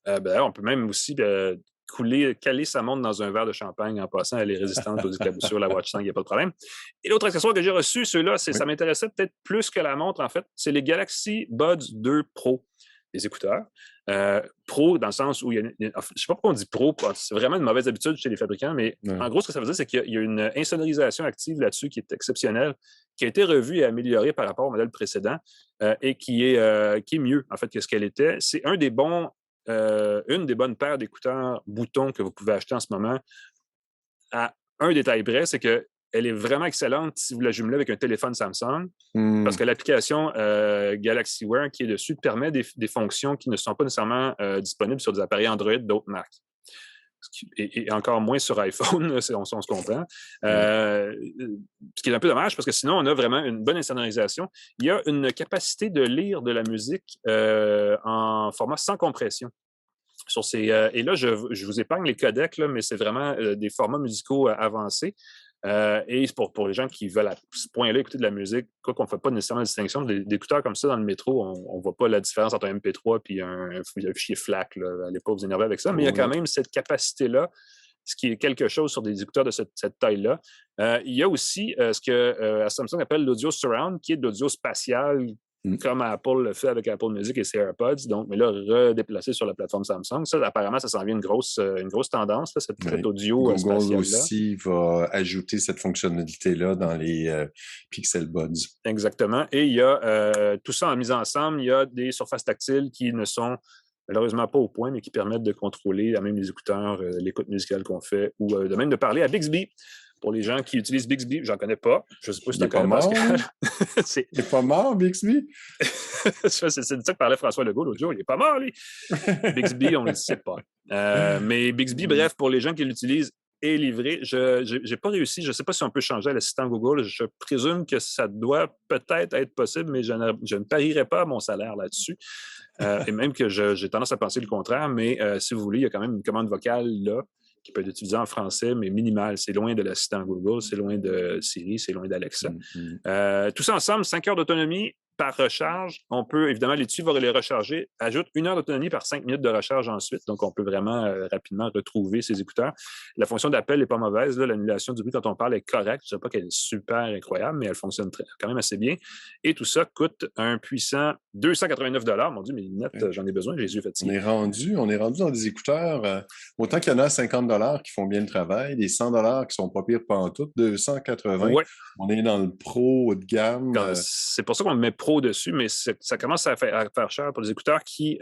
On peut même aussi caler sa montre dans un verre de champagne en passant. Elle est résistante aux éclaboussures, la Watch 5, il n'y a pas de problème. Et l'autre accessoire que j'ai reçu, ceux-là, ça m'intéressait peut-être plus que la montre, en fait, c'est les Galaxy Buds 2 Pro, les écouteurs. Pro, dans le sens où je ne sais pas pourquoi on dit pro, c'est vraiment une mauvaise habitude chez les fabricants, mais en gros, ce que ça veut dire, c'est qu'il y a une insonorisation active là-dessus qui est exceptionnelle, qui a été revue et améliorée par rapport au modèle précédent et qui est mieux, en fait, que ce qu'elle était. C'est une des bonnes paires d'écouteurs boutons que vous pouvez acheter en ce moment. À un détail près, c'est que elle est vraiment excellente si vous la jumelez avec un téléphone Samsung, parce que l'application Galaxy Wear qui est dessus permet des fonctions qui ne sont pas nécessairement disponibles sur des appareils Android d'autres marques. Et encore moins sur iPhone, on se comprend. Ce qui est un peu dommage, parce que sinon, on a vraiment une bonne insonorisation. Il y a une capacité de lire de la musique en format sans compression. Et là, je vous épargne les codecs, là, mais c'est vraiment des formats musicaux avancés. Et pour les gens qui veulent à ce point-là écouter de la musique, quoi qu'on ne fait pas nécessairement la distinction, d'écouteurs comme ça dans le métro, on ne voit pas la différence entre un MP3 et un fichier FLAC. Là. Allez pas vous énerver avec ça, mais il y a quand même cette capacité-là, ce qui est quelque chose sur des écouteurs de cette taille-là. Il y a aussi ce que Samsung appelle l'audio surround, qui est de l'audio spatial, comme Apple le fait avec Apple Music et ses AirPods, mais là, redéplacé sur la plateforme Samsung. Ça, apparemment, ça s'en vient une grosse tendance, là, cet audio spatial-là. Google aussi va ajouter cette fonctionnalité-là dans les Pixel Buds. Exactement. Et il y a tout ça en mise ensemble. Il y a des surfaces tactiles qui ne sont malheureusement pas au point, mais qui permettent de contrôler même les écouteurs, l'écoute musicale qu'on fait, ou de même de parler à Bixby. Pour les gens qui utilisent Bixby, j'en connais pas. Je ne sais pas si tu en connais, Pascal. Il n'est pas mort, Bixby? C'est de ça que parlait François Legault l'autre jour. Il n'est pas mort, lui. Bixby, on ne le sait pas. Mais Bixby, bref, pour les gens qui l'utilisent, est livré. Je n'ai pas réussi. Je ne sais pas si on peut changer l'assistant Google. Je présume que ça doit peut-être être possible, mais je ne parierais pas mon salaire là-dessus. Et même que j'ai tendance à penser le contraire. Mais si vous voulez, il y a quand même une commande vocale là, qui peut être utilisé en français, mais minimal. C'est loin de l'assistant Google, c'est loin de Siri, c'est loin d'Alexa. Tout ça ensemble, 5 heures d'autonomie par recharge. On peut, évidemment, les tuyaux vont les recharger. Ajoute 1 heure d'autonomie par 5 minutes de recharge ensuite. Donc, on peut vraiment rapidement retrouver ces écouteurs. La fonction d'appel n'est pas mauvaise. Là, l'annulation du bruit quand on parle est correcte. Je ne sais pas qu'elle est super incroyable, mais elle fonctionne quand même assez bien. Et tout ça coûte un puissant 289 $. Mon Dieu, mes lunettes, j'en ai besoin, j'ai les yeux fatigués. On est rendu dans des écouteurs, autant qu'il y en a 50 $ qui font bien le travail, des 100 $ qui sont pas pires pantoute, 280. Ouais. On est dans le pro haut de gamme. C'est pour ça qu'on met pro trop dessus, mais ça commence à faire cher pour les écouteurs qui...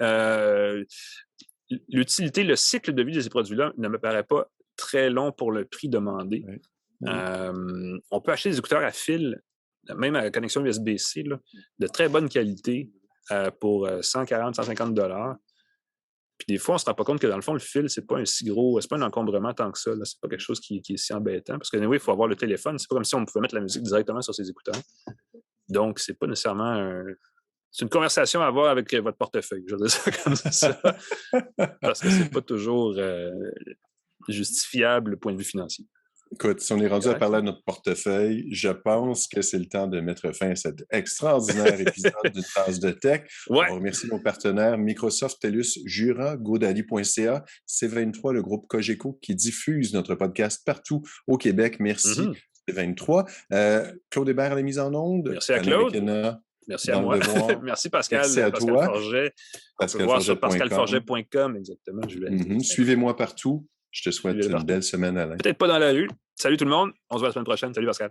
l'utilité, le cycle de vie de ces produits-là ne me paraît pas très long pour le prix demandé. Oui. On peut acheter des écouteurs à fil, même à connexion USB-C, là, de très bonne qualité pour 140, 150 $. Puis des fois, on ne se rend pas compte que dans le fond, le fil, c'est pas un si gros, c'est pas un encombrement tant que ça. Là. C'est pas quelque chose qui est si embêtant. Parce que il faut avoir le téléphone. C'est pas comme si on pouvait mettre la musique directement sur ses écouteurs. Donc, c'est pas nécessairement c'est une conversation à avoir avec votre portefeuille. Je vais dire ça comme ça. Parce que c'est pas toujours justifiable du point de vue financier. Écoute, si on est rendu à parler de notre portefeuille, je pense que c'est le temps de mettre fin à cet extraordinaire épisode d'une tasse de tech. Ouais. On remercie nos partenaires Microsoft, TELUS, Jura, GoDaddy.ca, C23, le groupe Cogeco qui diffuse notre podcast partout au Québec. Merci, C23. Claude Hébert à la mise en onde. Merci à Claude. Merci à moi. Merci Pascal. Merci à Pascal toi. Forget. Pascal voir sur pascalforget.com, exactement. Suivez-moi partout. Je te souhaite une belle semaine, Alain. Peut-être pas dans la rue. Salut tout le monde. On se voit la semaine prochaine. Salut Pascal.